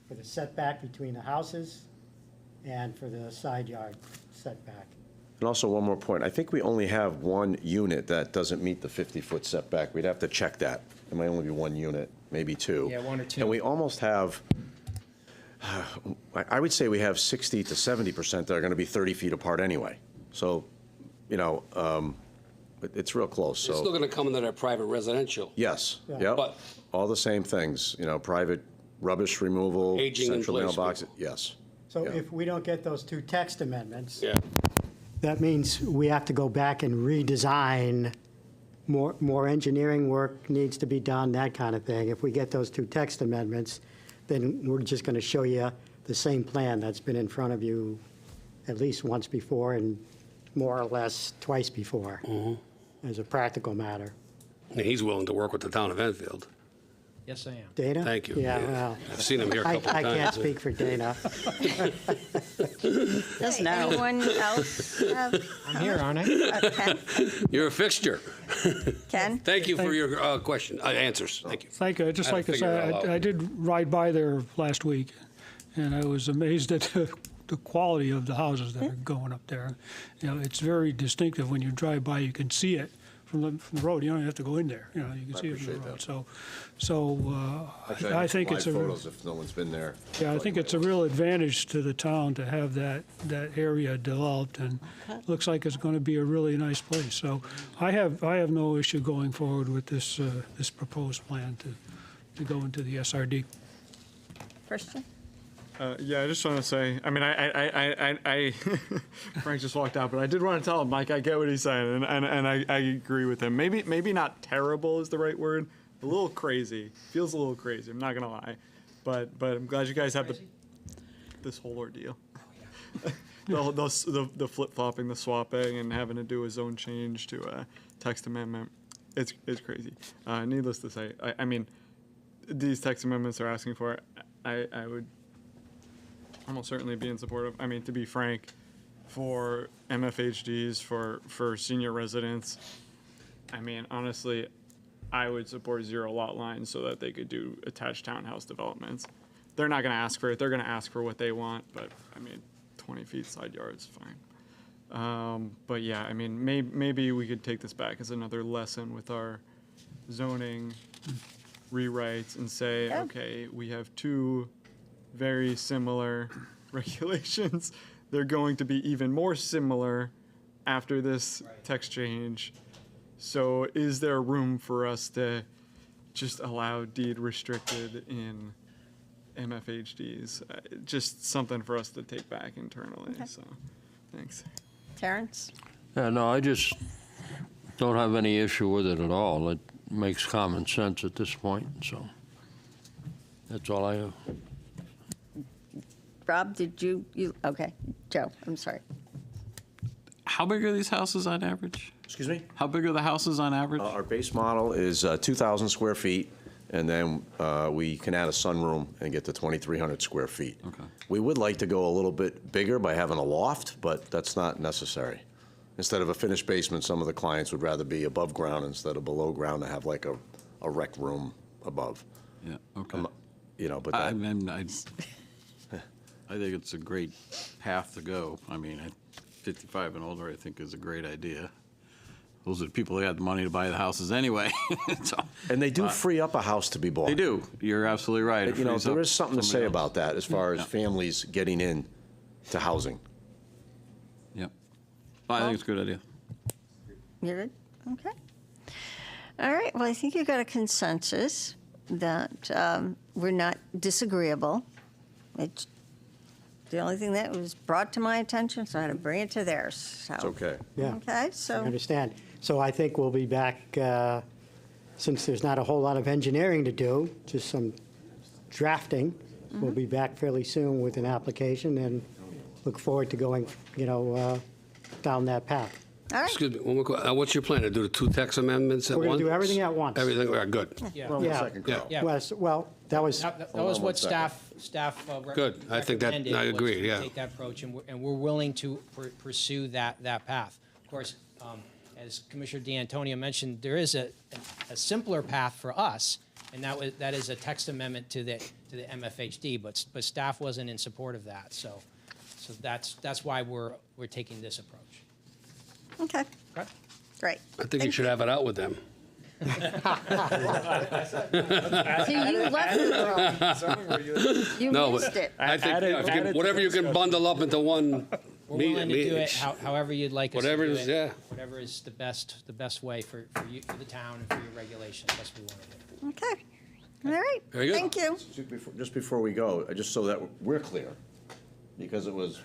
for the setback between the houses and for the side yard setback. And also, one more point. I think we only have one unit that doesn't meet the 50-foot setback. We'd have to check that. It might only be one unit, maybe 2. Yeah, 1 or 2. And we almost have, I would say we have 60 to 70% that are going to be 30 feet apart anyway. So, you know, it's real close. It's still So, going to come into that private residential. yes, Yeah. yep. But- All the same things, you know, private rubbish removal, Aging in central place, mailbox, yes. So Yeah. if we don't get those 2 text amendments, Yeah. that means we have to go back and redesign. More engineering work needs to be done, that kind of thing. If we get those 2 text amendments, then we're just going to show you the same plan that's been in front of you at least once before and more or less twice before, as a practical matter. And he's willing to work with the town of Enfield. Yes, I am. Dana? Thank you. Yeah, well, I've seen him here a couple of I times. can't speak for Dana. Does Okay, now. anyone else have? I'm here, aren't I? Ken? You're a fixture. Ken? Thank you for your answers. Thank you. Thank you. I'd just Had to like to figure it say, all out. I did ride by there last week, and I was amazed at the quality of the houses that are going up there. You know, it's very distinctive when you drive by. You can see it from the road. You don't have to go in there, you know, you can see it from the road. I think it's a, photos if no one's been there. yeah, I think it's a real advantage to the town to have that area developed, and looks like it's going to be a really nice place. So I have no issue going forward with this proposed plan to go into the SRD. Christian? Yeah, I just want to say, I mean, I Frank just walked out, but I did want to tell him, Mike, I get what he's saying, and I agree with him. Maybe not terrible is the right word. A little crazy. Feels a little crazy. I'm not gonna lie, but I'm glad you guys have this whole ordeal. the flip flopping, the swapping, and having to do a zone change to a text amendment. It's crazy. Needless to say, I mean, these text amendments are asking for. I would almost certainly be in support of. I mean, to be frank, for MFHDs, for senior residents, I mean, honestly, I would support 0 lot lines so that they could do attached townhouse developments. They're not going to ask for it. They're going to ask for what they want, but I mean, 20 feet side yard's fine. But yeah, I mean, maybe we could take this back as another lesson with our zoning rewrites and say, Yeah. okay, we have 2 very similar regulations. They're going to be even more similar after this text change. So is there room for us to just allow deed restricted in MFHDs? Just something for us to take back internally. Okay. So, thanks. Terrence? Yeah, no, I just don't have any issue with it at all. It makes common sense at this point, so that's all I have. Rob, did you, okay, Joe, I'm sorry. How big are these houses on average? Excuse me? How big are the houses on average? Our base model is 2,000 square feet, and then we can add a sunroom and get to 2,300 square feet. Okay. We would like to go a little bit bigger by having a loft, but that's not necessary. Instead of a finished basement, some of the clients would rather be above ground instead of below ground to have like a rec room above. Yeah, okay. You know, but I that, mean, I think it's a great path to go. I mean, 55 and older, I think, is a great idea. Those are the people who had the money to buy the houses anyway. So, and they do free up a house to be bought. they do. You're absolutely right. It You know, frees there up is something to say somebody else. about that as far as Yeah. families getting in to housing. Yep. I think it's a good idea. You're good? Okay. All right, well, I think you got a consensus that we're not disagreeable. It's the only thing that was brought to my attention, so I had to bring it to theirs. So. It's okay. Yeah. Okay, I so, understand. So I think we'll be back, since there's not a whole lot of engineering to do, just some drafting. We'll be back fairly soon with an application and look forward to going, down that path. all right, Excuse me, one more question. What's your plan, to do the 2 text amendments at once? We're going to do everything at once. Everything, all right, good. Yeah. Well, the Yeah. second Yeah. crowd. Yeah. Well, that was, That Hold was on what one staff Good. I think that- recommended I was agree, to yeah. take that approach, and we're willing to pursue that path. Of course, as Commissioner D'Antonio mentioned, there is a simpler path for us, and that is a text amendment to the MFHD, but staff wasn't in support of that, so that's why we're taking this approach. okay, Okay. great. I think you should have it out with them. See, you left the room. You No, missed but it. I think, Add it- yeah, if you add can- it to whatever the you can bundle up into one We're willing to do meeting. it however you'd like us to do Whatever it. is- yeah. Whatever is the best way for you, for the town, and for your regulations. That's what we want to do. Okay, all right, Very good. thank you. Just before we go, just so that we're clear, because it was,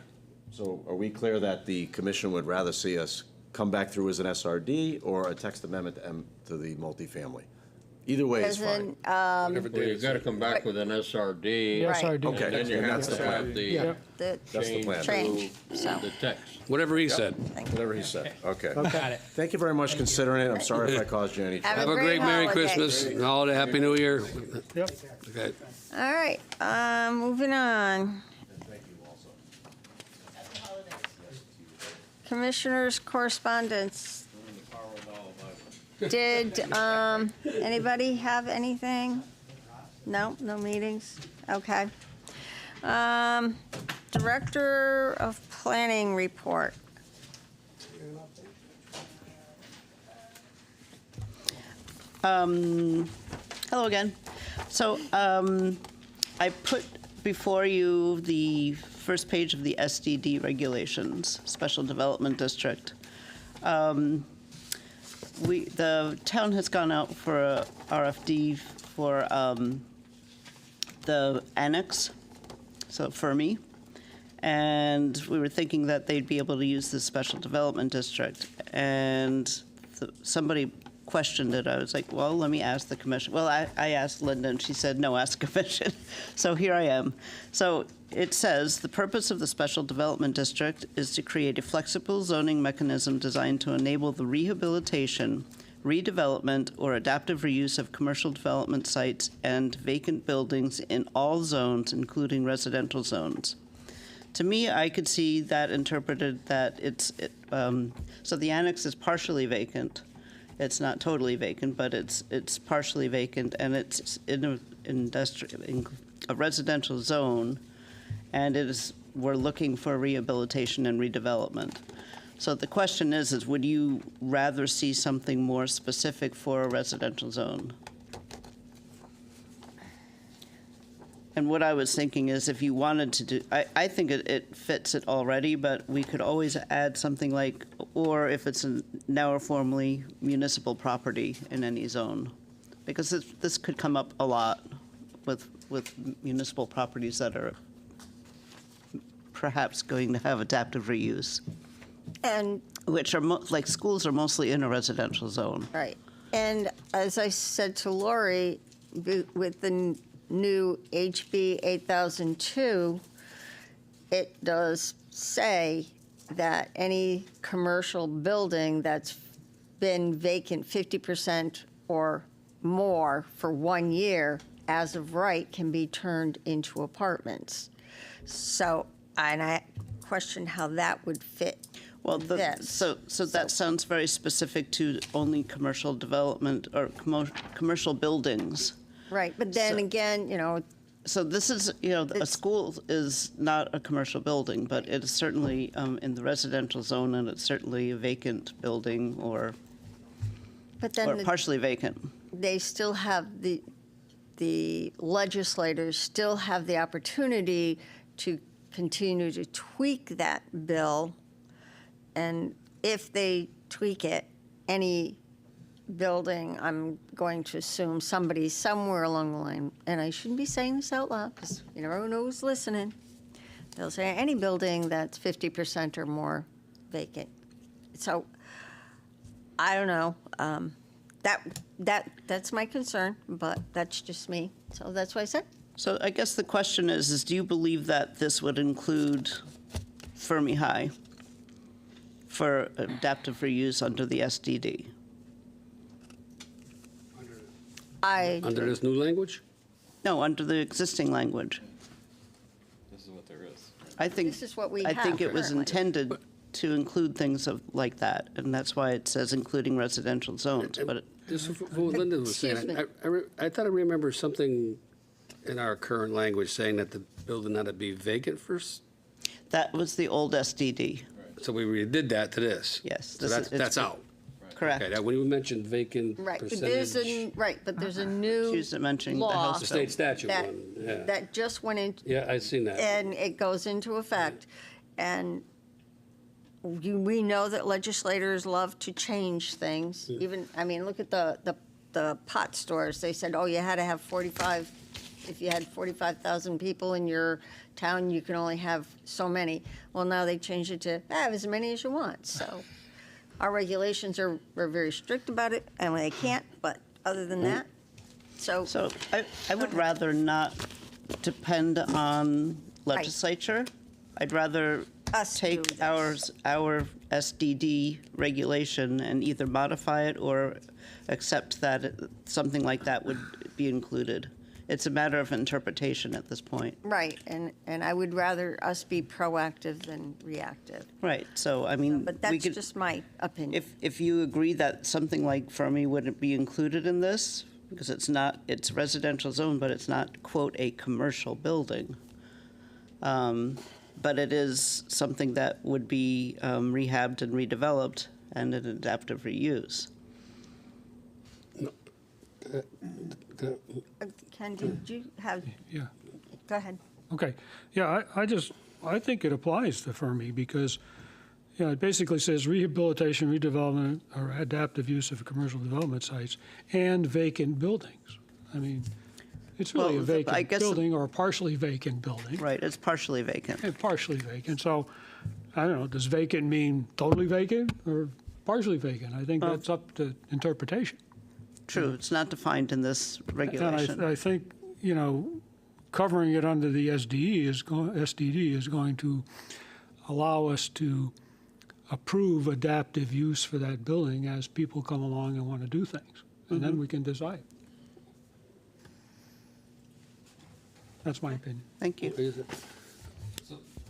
so are we clear that the commission would rather see us come back through as an SRD or a text amendment to the multifamily? Either way is As fine. in, Well, you've got to come back with an SRD. Right. SRD. Okay, And then you and have that's the to have plan. the the That's the change plan. Change, to so. the text. Whatever he said. Whatever he said, okay. Got it. Thank you very much for considering it. I'm sorry if I caused you any trouble. Have Have a great Merry holiday. Christmas, and holiday, Happy New Year. Yep. Okay. All right, moving on. Commissioners' correspondence. Did anybody have anything? No meetings? Okay. Director of Planning report. Hello again. So I put before you the first page of the SDD regulations, Special Development District. The town has gone out for a RFD for the annex, so Fermi, and we were thinking that they'd be able to use the Special Development District, and somebody questioned it. I was like, well, let me ask the commission. Well, I asked Linda, and she said, no, ask the commission. So here I am. So it says, the purpose of the Special Development District is to create a flexible zoning mechanism designed to enable the rehabilitation, redevelopment, or adaptive reuse of commercial development sites and vacant buildings in all zones, including residential zones. To me, I could see that interpreted that so the annex is partially vacant. It's not totally vacant, but it's partially vacant, and it's in a residential zone, and we're looking for rehabilitation and redevelopment. So the question is would you rather see something more specific for a residential zone? And what I was thinking is if you wanted to do, I think it fits it already, but we could always add something like, or if it's now or formerly municipal property in any zone. Because this could come up a lot with municipal properties that are perhaps going to have adaptive reuse. And which are, like schools are mostly in a residential zone. right. And as I said to Lori, with the new HB 8002, it does say that any commercial building that's been vacant 50% or more for 1 year, as of right, can be turned into apartments. So, and I questioned how that would fit. Well, so that sounds very specific to only commercial development or commercial buildings. Right, but then again, So this is, a school is not a commercial building, but it is certainly in the residential zone, and it's certainly a vacant building or partially vacant. They still have the legislators still have the opportunity to continue to tweak that bill, and if they tweak it, any building, I'm going to assume somebody somewhere along the line, and I shouldn't be saying this out loud because you never know who's listening. They'll say any building that's 50% or more vacant. So I don't know. That's my concern, but that's just me. So that's what I said. So I guess the question is do you believe that this would include Fermi High for adaptive reuse under the SDD? Under this new language? No, under the existing language. This is what there is. I think This is what we I think have it was currently. intended to include things like that, and that's why it says including residential zones. But This is what Linda was saying. Excuse me. I thought I remember something in our current language saying that the building had to be vacant first. that was the old SDD. So we redid that to this. Yes, So this is- that's out. Correct. Okay, when you mentioned vacant Right, but percentage. there's a new She was mentioning the law House The state statute that, one, yeah. that just went in, Yeah, I've seen that. and it goes into effect. And we know that legislators love to change things. Even, I mean, look at the pot stores. They said, oh, you had to have 45, if you had 45,000 people in your town, you can only have so many. Well, now they changed it to have as many as you want. So our regulations are very strict about it, and they can't, but other than that, so I would rather not depend on legislature. I'd rather Us do take this. our SDD regulation and either modify it or accept that something like that would be included. It's a matter of interpretation at this point. right, and I would rather us be proactive than reactive. Right, so I mean, But we that's could, just my opinion. if you agree that something like Fermi wouldn't be included in this, because it's residential zone, but it's not, quote, a commercial building. But it is something that would be rehabbed and redeveloped and an adaptive reuse. Ken, did you have, Yeah. go ahead. Okay. Yeah, I think it applies to Fermi because, it basically says rehabilitation, redevelopment, or adaptive use of commercial development sites and vacant buildings. I mean, it's really Well, a vacant I guess- building or a partially vacant building. Right, it's partially vacant. Partially vacant. So, I don't know, does vacant mean totally vacant or partially vacant? I think that's up to interpretation. True, it's not defined in this regulation. And I think, covering it under the SDD is going to allow us to approve adaptive use for that building as people come along and want to do things. And then we can decide. That's my opinion. Thank you.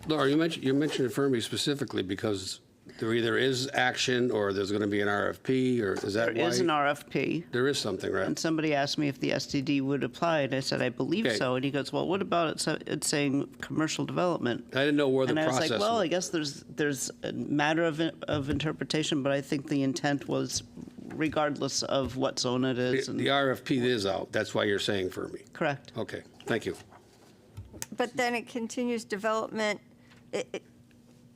Laura, you mentioned Fermi specifically because there either is action or there's going to be an RFP, or is that why? There is an RFP. There is something, right? And somebody asked me if the SDD would apply, and I said, I believe Okay. so. And he goes, well, what about it? So it's saying commercial development. I didn't know where the And I was process like, well, was. I guess there's a matter of interpretation, but I think the intent was regardless of what zone it is. The RFP is out. That's why you're saying Fermi. Correct. Okay, thank you. But then it continues development,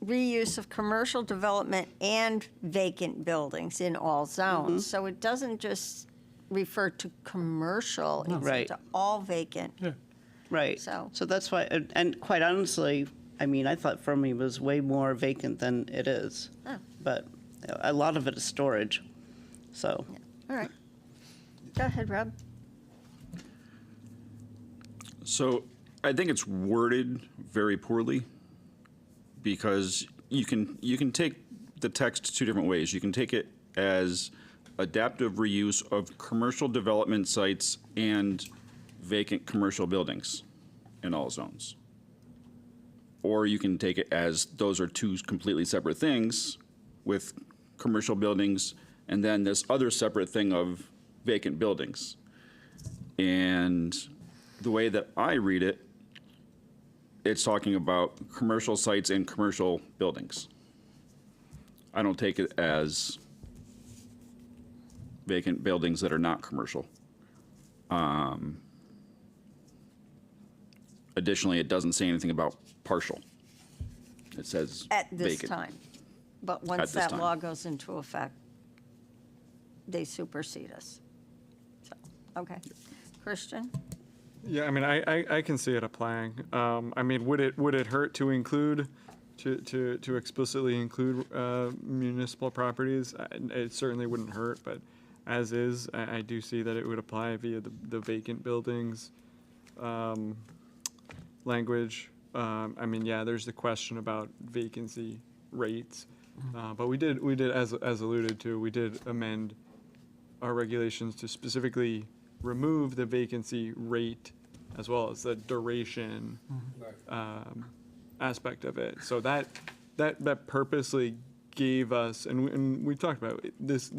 reuse of commercial development and vacant buildings in all zones. So it doesn't just refer to commercial, it's Right. to all vacant. Yeah. Right. So- So that's why, and quite honestly, I mean, I thought Fermi was way more vacant than it is. Oh. But a lot of it is storage, so. All right. Go ahead, Rob. So I think it's worded very poorly because you can take the text two different ways. You can take it as adaptive reuse of commercial development sites and vacant commercial buildings in all zones. Or you can take it as those are two completely separate things with commercial buildings and then this other separate thing of vacant buildings. And the way that I read it, it's talking about commercial sites and commercial buildings. I don't take it as vacant buildings that are not commercial. Additionally, it doesn't say anything about partial. It says At this vacant. time. But At once this that time. law goes into effect, they supersede us. So, okay. Christian? Yeah, I mean, I can see it applying. I mean, would it hurt to include, to explicitly include municipal properties? It certainly wouldn't hurt, but as is, I do see that it would apply via the vacant buildings language. I mean, yeah, there's the question about vacancy rates, but we did as alluded to, we did amend our regulations to specifically remove the vacancy rate as well as the duration aspect of it. So that purposely gave us, and we talked about it, this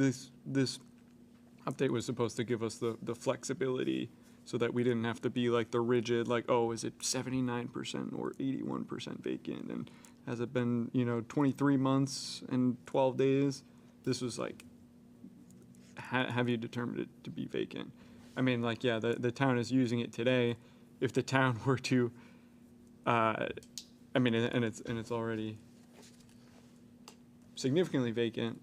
update was supposed to give us the flexibility so that we didn't have to be like the rigid, like, oh, is it 79% or 81% vacant? And has it been, 23 months and 12 days? This was like, have you determined it to be vacant? I mean, like, yeah, the town is using it today. If the town were to, I mean, and it's already significantly vacant,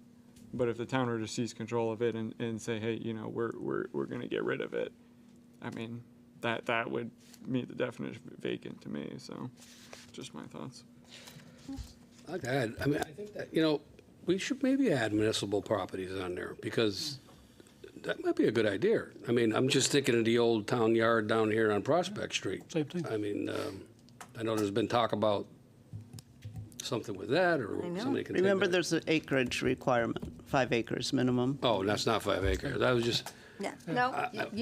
but if the town were to seize control of it and say, hey, we're going to get rid of it, I mean, that would meet the definition of vacant to me. So, just my thoughts. I think that, we should maybe add municipal properties on there because that might be a good idea. I mean, I'm just thinking of the old town yard down here on Prospect Street. Same thing. I mean, I know there's been talk about something with that or I know. somebody can take Remember, that. there's an acreage requirement, 5 acres minimum. Oh, that's not 5 acres. That was just, Yeah, no,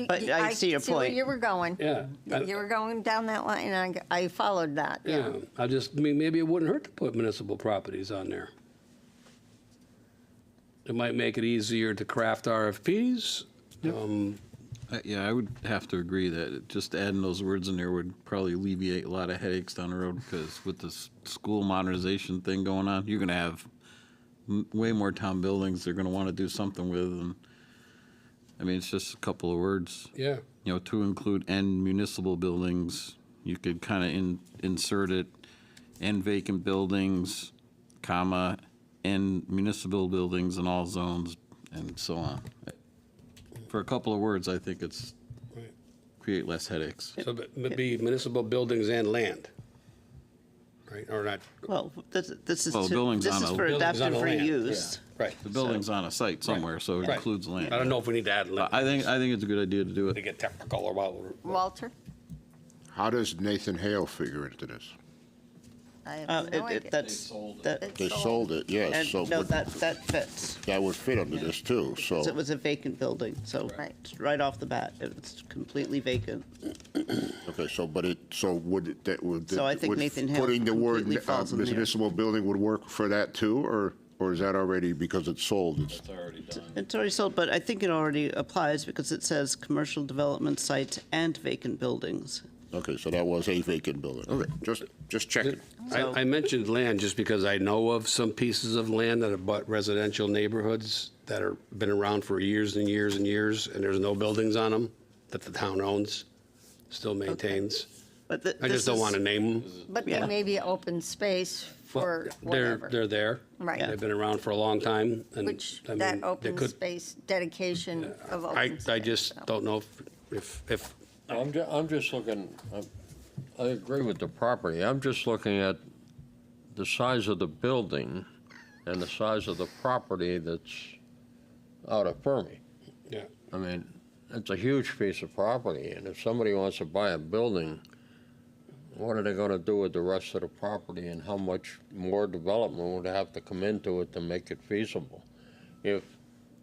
But I see your where point. you were going. yeah. You were going down that line, and I followed that, yeah. Yeah, maybe it wouldn't hurt to put municipal properties on there. It might make it easier to craft RFPs. Yeah, I would have to agree that just adding those words in there would probably alleviate a lot of headaches down the road because with this school modernization thing going on, you're going to have way more town buildings they're going to want to do something with. And I mean, it's just a couple of words. Yeah. You know, to include and municipal buildings. You could kind of insert it, and vacant buildings, comma, and municipal buildings in all zones, and so on. For a couple of words, I think it's Right. create less headaches. So it'd be municipal buildings and land, right, or not? Well, this is Well, buildings this on is a- for Buildings on adaptive the land, reuse. Right. The building's on a site somewhere, so it Right. includes land. I don't know if we need to add land. I think it's a good idea to do To it. get technical or what. Walter? How does Nathan Hale figure into this? I have no idea. That, They sold it, yes, and so no, would- that fits. that would fit under this too, so. It was a vacant building, so Right. right off the bat, it's completely vacant. Okay, so, but it, so would, that would. So I think would Nathan Hale putting the word completely falls in there. municipal building would work for that too, or is that already, because it's sold? It's It's already sold, but I think it already applies because it says commercial development sites and vacant buildings. Okay, so that was a vacant building. Okay, just checking. I mentioned land just because I know of some pieces of land that have bought residential neighborhoods that are, been around for years and years and years, and there's no buildings on them that the town owns, still maintains. But I just don't want to name them. But Yeah. there may be open space for whatever. They're there. Right. They've been around for a long time. And Which, I mean, that they open could- space, dedication of open space. I just so. don't know if I'm just looking, I agree with the property. I'm just looking at the size of the building and the size of the property that's out of Fermi. yeah. I mean, it's a huge piece of property, and if somebody wants to buy a building, what are they going to do with the rest of the property, and how much more development would have to come into it to make it feasible? If,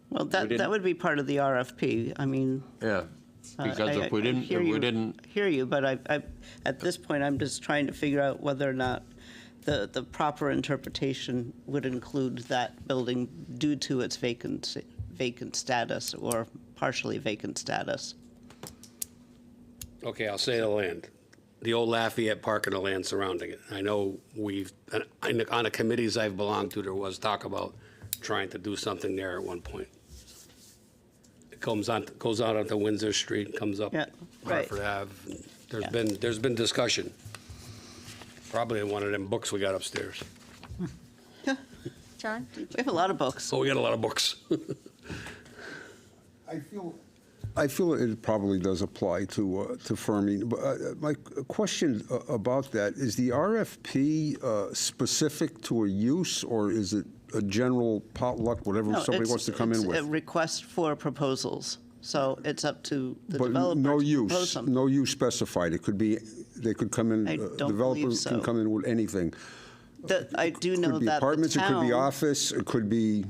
Well, that didn't- would be part of the RFP. I mean, yeah, because if we I didn't, hear if we you- didn't, Hear you, but at this point, I'm just trying to figure out whether or not the proper interpretation would include that building due to its vacant status or partially vacant status. Okay, I'll say the land. The old Lafayette Park and the land surrounding it. I know on the committees I've belonged to, there was talk about trying to do something there at one point. It goes out onto Windsor Street, comes up Yeah, right. Hartford Ave. Yeah. There's been discussion. Probably in one of them books we got upstairs. John? We have a lot of books. Oh, we got a lot of books. I feel it probably does apply to Fermi. But, my question about that, is the RFP specific to a use, or is it a general potluck, whatever No, somebody wants to come in It's a with? request for proposals, so it's up to the But developer no to propose use, them. no use specified. It could be, they could come in, I don't developers believe so. can come in with anything. I do know Could be that the apartments, it could be town- office, it could be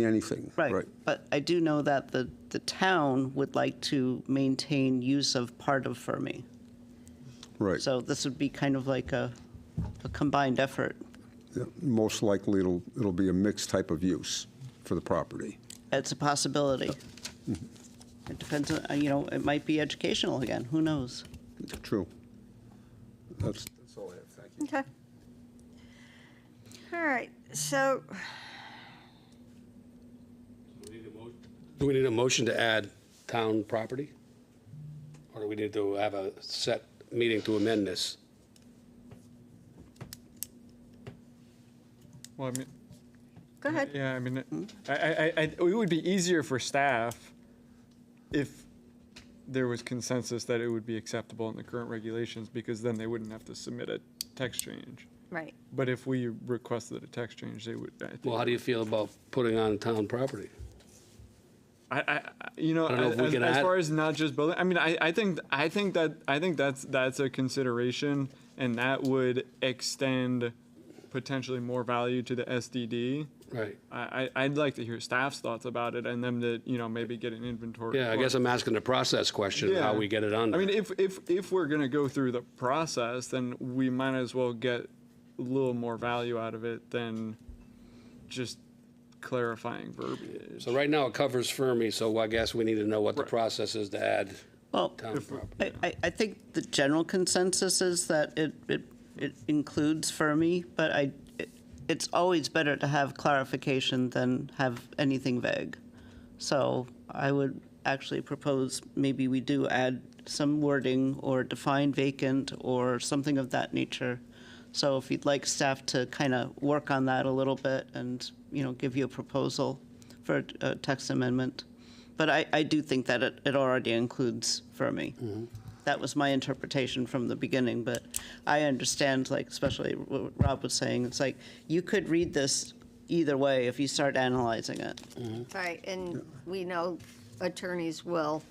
anything. Right, but I do know that the town would like to maintain use of part of Fermi. Right. So this would be kind of like a combined effort. Yeah, most likely, it'll be a mixed type of use for the property. It's a possibility. It depends on, it might be educational again, who knows? True. That's all I have, thank you. Okay. All right, so, Do we need a motion to add town property? Or do we need to have a set meeting to amend this? Well, I mean, go ahead. yeah, I mean, it would be easier for staff if there was consensus that it would be acceptable in the current regulations, because then they wouldn't have to submit a text change. Right. But if we requested a text change, they would. I think Well, how do you feel about putting on town property? I I don't know if we can as add- far as not just building. I mean, I think that's a consideration, and that would extend potentially more value to the SDD. Right. I'd like to hear staff's thoughts about it, and them to maybe get an inventory. Yeah, I guess I'm asking the process question, how we get it on I there. mean, if we're gonna go through the process, then we might as well get a little more value out of it than just clarifying verbiage. So right now it covers Fermi, so I guess we need to know what the Right. process is to add Well, town property. I think the general consensus is that it includes Fermi, but it's always better to have clarification than have anything vague. So I would actually propose maybe we do add some wording or define vacant or something of that nature. So if you'd like staff to kind of work on that a little bit and, give you a proposal for a text amendment. But I do think that it already includes Fermi. That was my interpretation from the beginning, but I understand, like, especially what Rob was saying, it's like, you could read this either way if you start analyzing it. Right, and we know attorneys will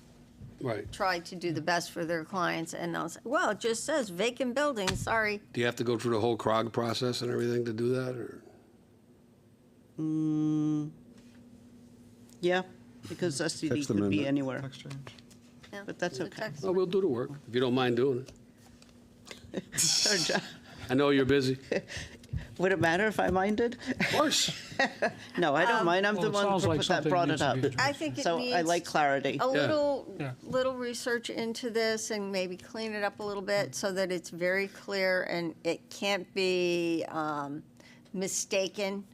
Right. try to do the best for their clients, and they'll say, well, it just says vacant building, sorry. Do you have to go through the whole CROG process and everything to do that, or? Yeah, because STD Text could be amendment. anywhere, Text change. Yeah, but that's the okay. text- Well, we'll do the work, if you don't mind doing it. Sorry, John. I know you're busy. Would it matter if I minded? Of course. No, I don't mind. I'm Well, the it one sounds like that something brought needs it to up. be addressed. I think it So needs I like clarity. a Yeah. little research into this and maybe clean it up a little bit so that it's very clear and it can't be mistaken.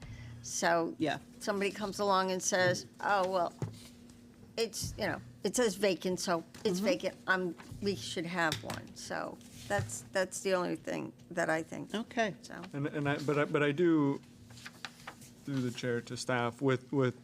So Yeah. somebody comes along and says, oh, well, it's, it says vacant, so it's vacant. We should have one. So that's the only thing that I think. Okay. So, But I do, through the chair to staff, with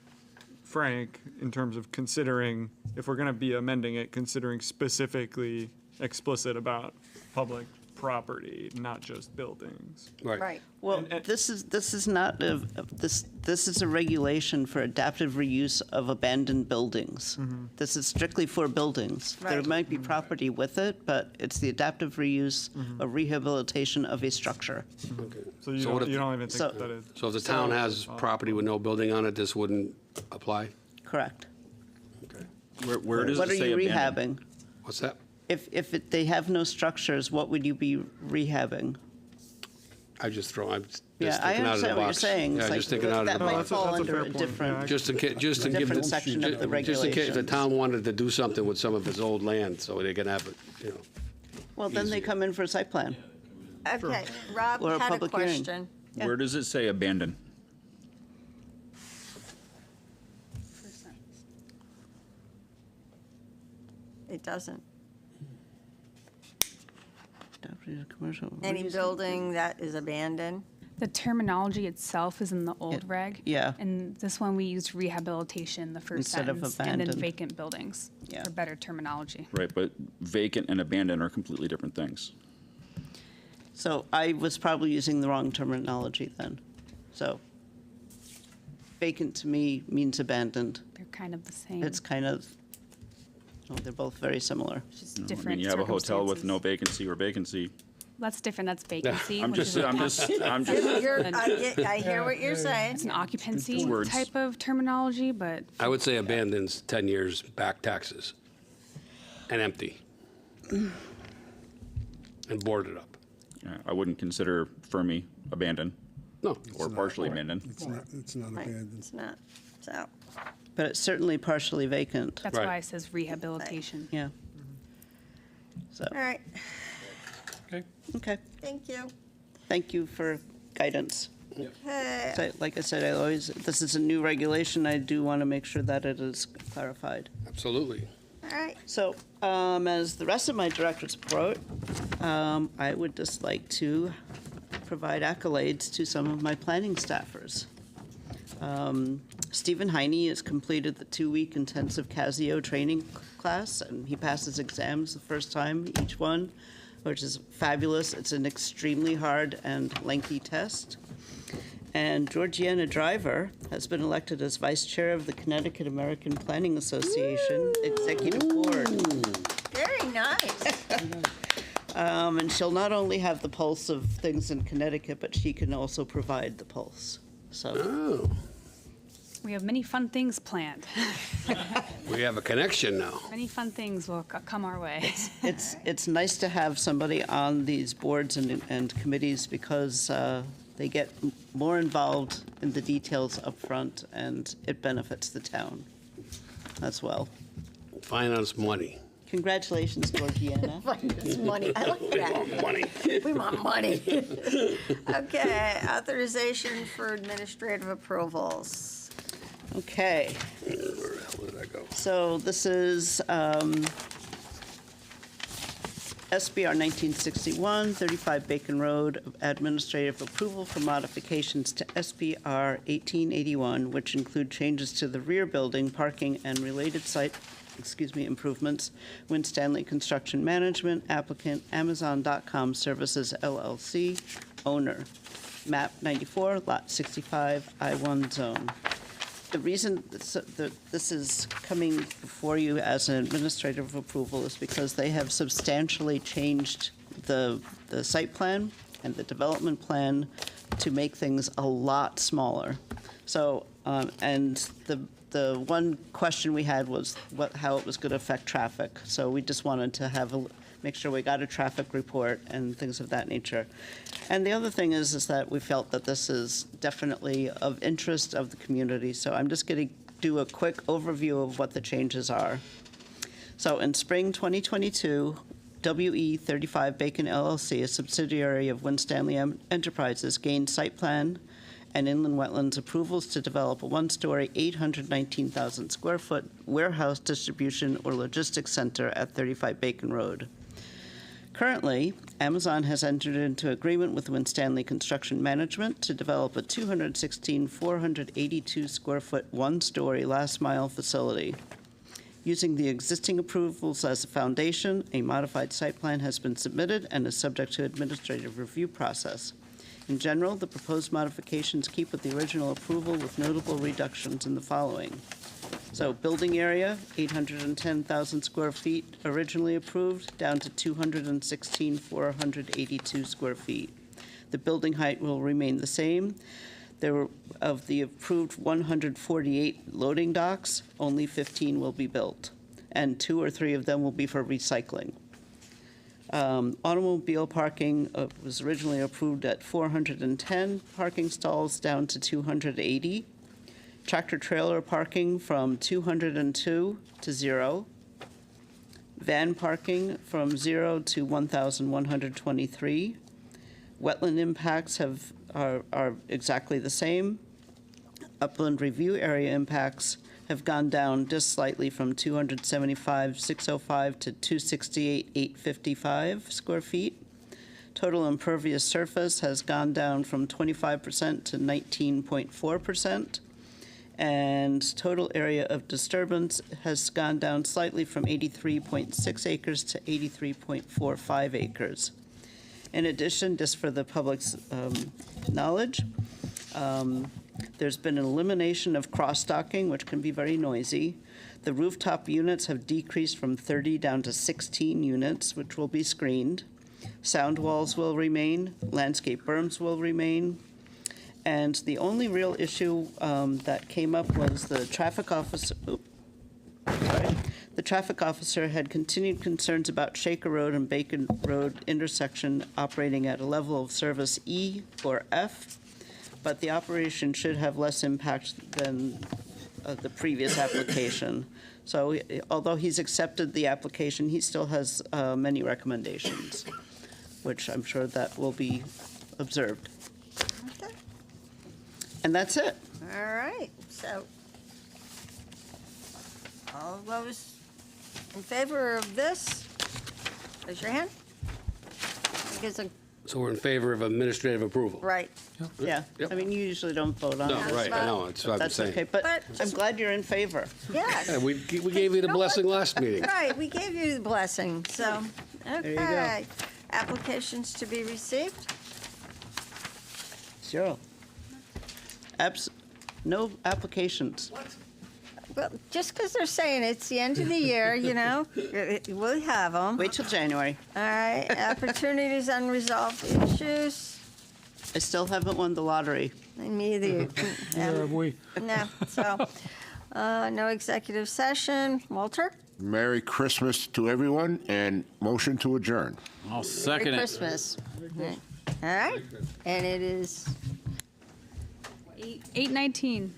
Frank, in terms of considering, if we're gonna be amending it, considering specifically explicit about public property, not just buildings. right. Well, this is not this is a regulation for adaptive reuse of abandoned buildings. This is strictly for buildings. There Right. might be property with it, but it's the adaptive reuse of rehabilitation of a structure. Okay. So you So what don't, if- you don't even so- think that it. So if the town has property with no building on it, this wouldn't apply? Correct. Okay. Where does What it are say you abandoned? rehabbing? What's that? If they have no structures, what would you be rehabbing? I'm just Yeah, I thinking out of the understand what you're box. saying. Yeah, It's just like, thinking out of that the might box. fall That's a under fair a point. different. Yeah, Just in case, just to give Different the, section of the just in case the regulations. town wanted to do something with some of its old land, so they can have it, Well, then they come in for a site plan. Okay, Rob Or a had a public hearing. question. Yeah. Where does it say abandoned? It doesn't. Adaptive commercial. Any reuse. building that is abandoned. The terminology itself is in the old reg. yeah. And this one, we used rehabilitation, the first Instead of sentence, and then abandoned. vacant buildings Yeah. for better terminology. Right, but vacant and abandoned are completely different things. So I was probably using the wrong terminology then. So vacant to me means abandoned. They're kind of the same. It's kind of, they're both very similar. just I different mean, you have a hotel with no circumstances. vacancy or vacancy. That's different. That's vacancy. I'm which just, is I'm just, I'm just, I hear what you're saying. It's an occupancy Words. type of terminology, but I would say abandons 10 years back taxes and empty. And boarded up. I wouldn't consider Fermi abandoned No. or partially abandoned. It's not Right, abandoned. it's not, so, But it's certainly partially vacant. that's Right. why it says rehabilitation. Yeah. So, all right, okay. thank you. Thank you for guidance. Okay, So, like I said, this is a new regulation. I do want to make sure that it is clarified. Absolutely. all right, So, as the rest of my director's report, I would just like to provide accolades to some of my planning staffers. Stephen Heine has completed the 2-week intensive Casio training class, and he passes exams the first time, each one, which is fabulous. It's an extremely hard and lengthy test. And Georgiana Driver has been elected as vice chair of the Connecticut American Planning Association Executive Board. very nice. And she'll not only have the pulse of things in Connecticut, but she can also provide the pulse. So, Oh, We have many fun things planned. we have a connection now. Many fun things will come our way. it's nice to have somebody on these boards and committees because they get more involved in the details up front, and it benefits the town as well. Finance money. Congratulations, Georgiana. It's money, I like that. Money. We want money. Okay, authorization for administrative approvals. Okay. Where the hell did I go? So this is SBR 1961, 35 Bacon Road, administrative approval for modifications to SBR 1881, which include changes to the rear building, parking, and related site, improvements. Win Stanley Construction Management, applicant Amazon.com Services LLC, owner, map 94, lot 65, I-1 zone. The reason that this is coming before you as an administrative approval is because they have substantially changed the site plan and the development plan to make things a lot smaller. So, and the one question we had was how it was going to affect traffic. So we just wanted to make sure we got a traffic report and things of that nature. And the other thing is that we felt that this is definitely of interest of the community. So I'm just going to do a quick overview of what the changes are. So in spring 2022, WE 35 Bacon LLC, a subsidiary of Win Stanley Enterprises, gained site plan and inland wetlands approvals to develop a one-story, 819,000 square foot warehouse distribution or logistics center at 35 Bacon Road. Currently, Amazon has entered into agreement with Win Stanley Construction Management to develop a 216, 482 square foot, one-story last-mile facility. Using the existing approvals as a foundation, a modified site plan has been submitted and is subject to administrative review process. In general, the proposed modifications keep with the original approval with notable reductions in the following. So building area, 810,000 square feet originally approved, down to 216, 482 square feet. The building height will remain the same. There were, of the approved 148 loading docks, only 15 will be built, and 2 or 3 of them will be for recycling. Automobile parking was originally approved at 410 parking stalls, down to 280. Tractor trailer parking from 202 to 0. Van parking from 0 to 1,123. Wetland impacts are exactly the same. Upland review area impacts have gone down just slightly from 275,605 to 268,855 square feet. Total impervious surface has gone down from 25% to 19.4%. And total area of disturbance has gone down slightly from 83.6 acres to 83.45 acres. In addition, just for the public's knowledge, there's been an elimination of cross-docking, which can be very noisy. The rooftop units have decreased from 30 down to 16 units, which will be screened. Sound walls will remain, landscape berms will remain. And the only real issue that came up was the traffic officer. The traffic officer had continued concerns about Shaker Road and Bacon Road intersection operating at a level of service E or F, but the operation should have less impact than the previous application. So although he's accepted the application, he still has many recommendations, which I'm sure that will be observed. Okay. And that's it. All right, so all those in favor of this, raise your hand. Because So we're in favor of administrative approval? right. Yeah, Yep. I mean, you usually don't vote on No, it. right, I know, that's what I'm That's saying. okay, but But I'm glad you're in favor. Yes. Yeah, we gave you the blessing last meeting. Right, we gave you the blessing, so, you go. okay. Applications to be received? Zero. No applications. Well, just because they're saying it's the end of the year, you know, we'll have them. Wait till January. All right, opportunities, unresolved issues, I still haven't won the lottery. me either. Where have we? No, so, no executive session. Walter? Merry Christmas to everyone, and motion to adjourn. I'll second Merry it. Christmas. All right, and it is 8:19.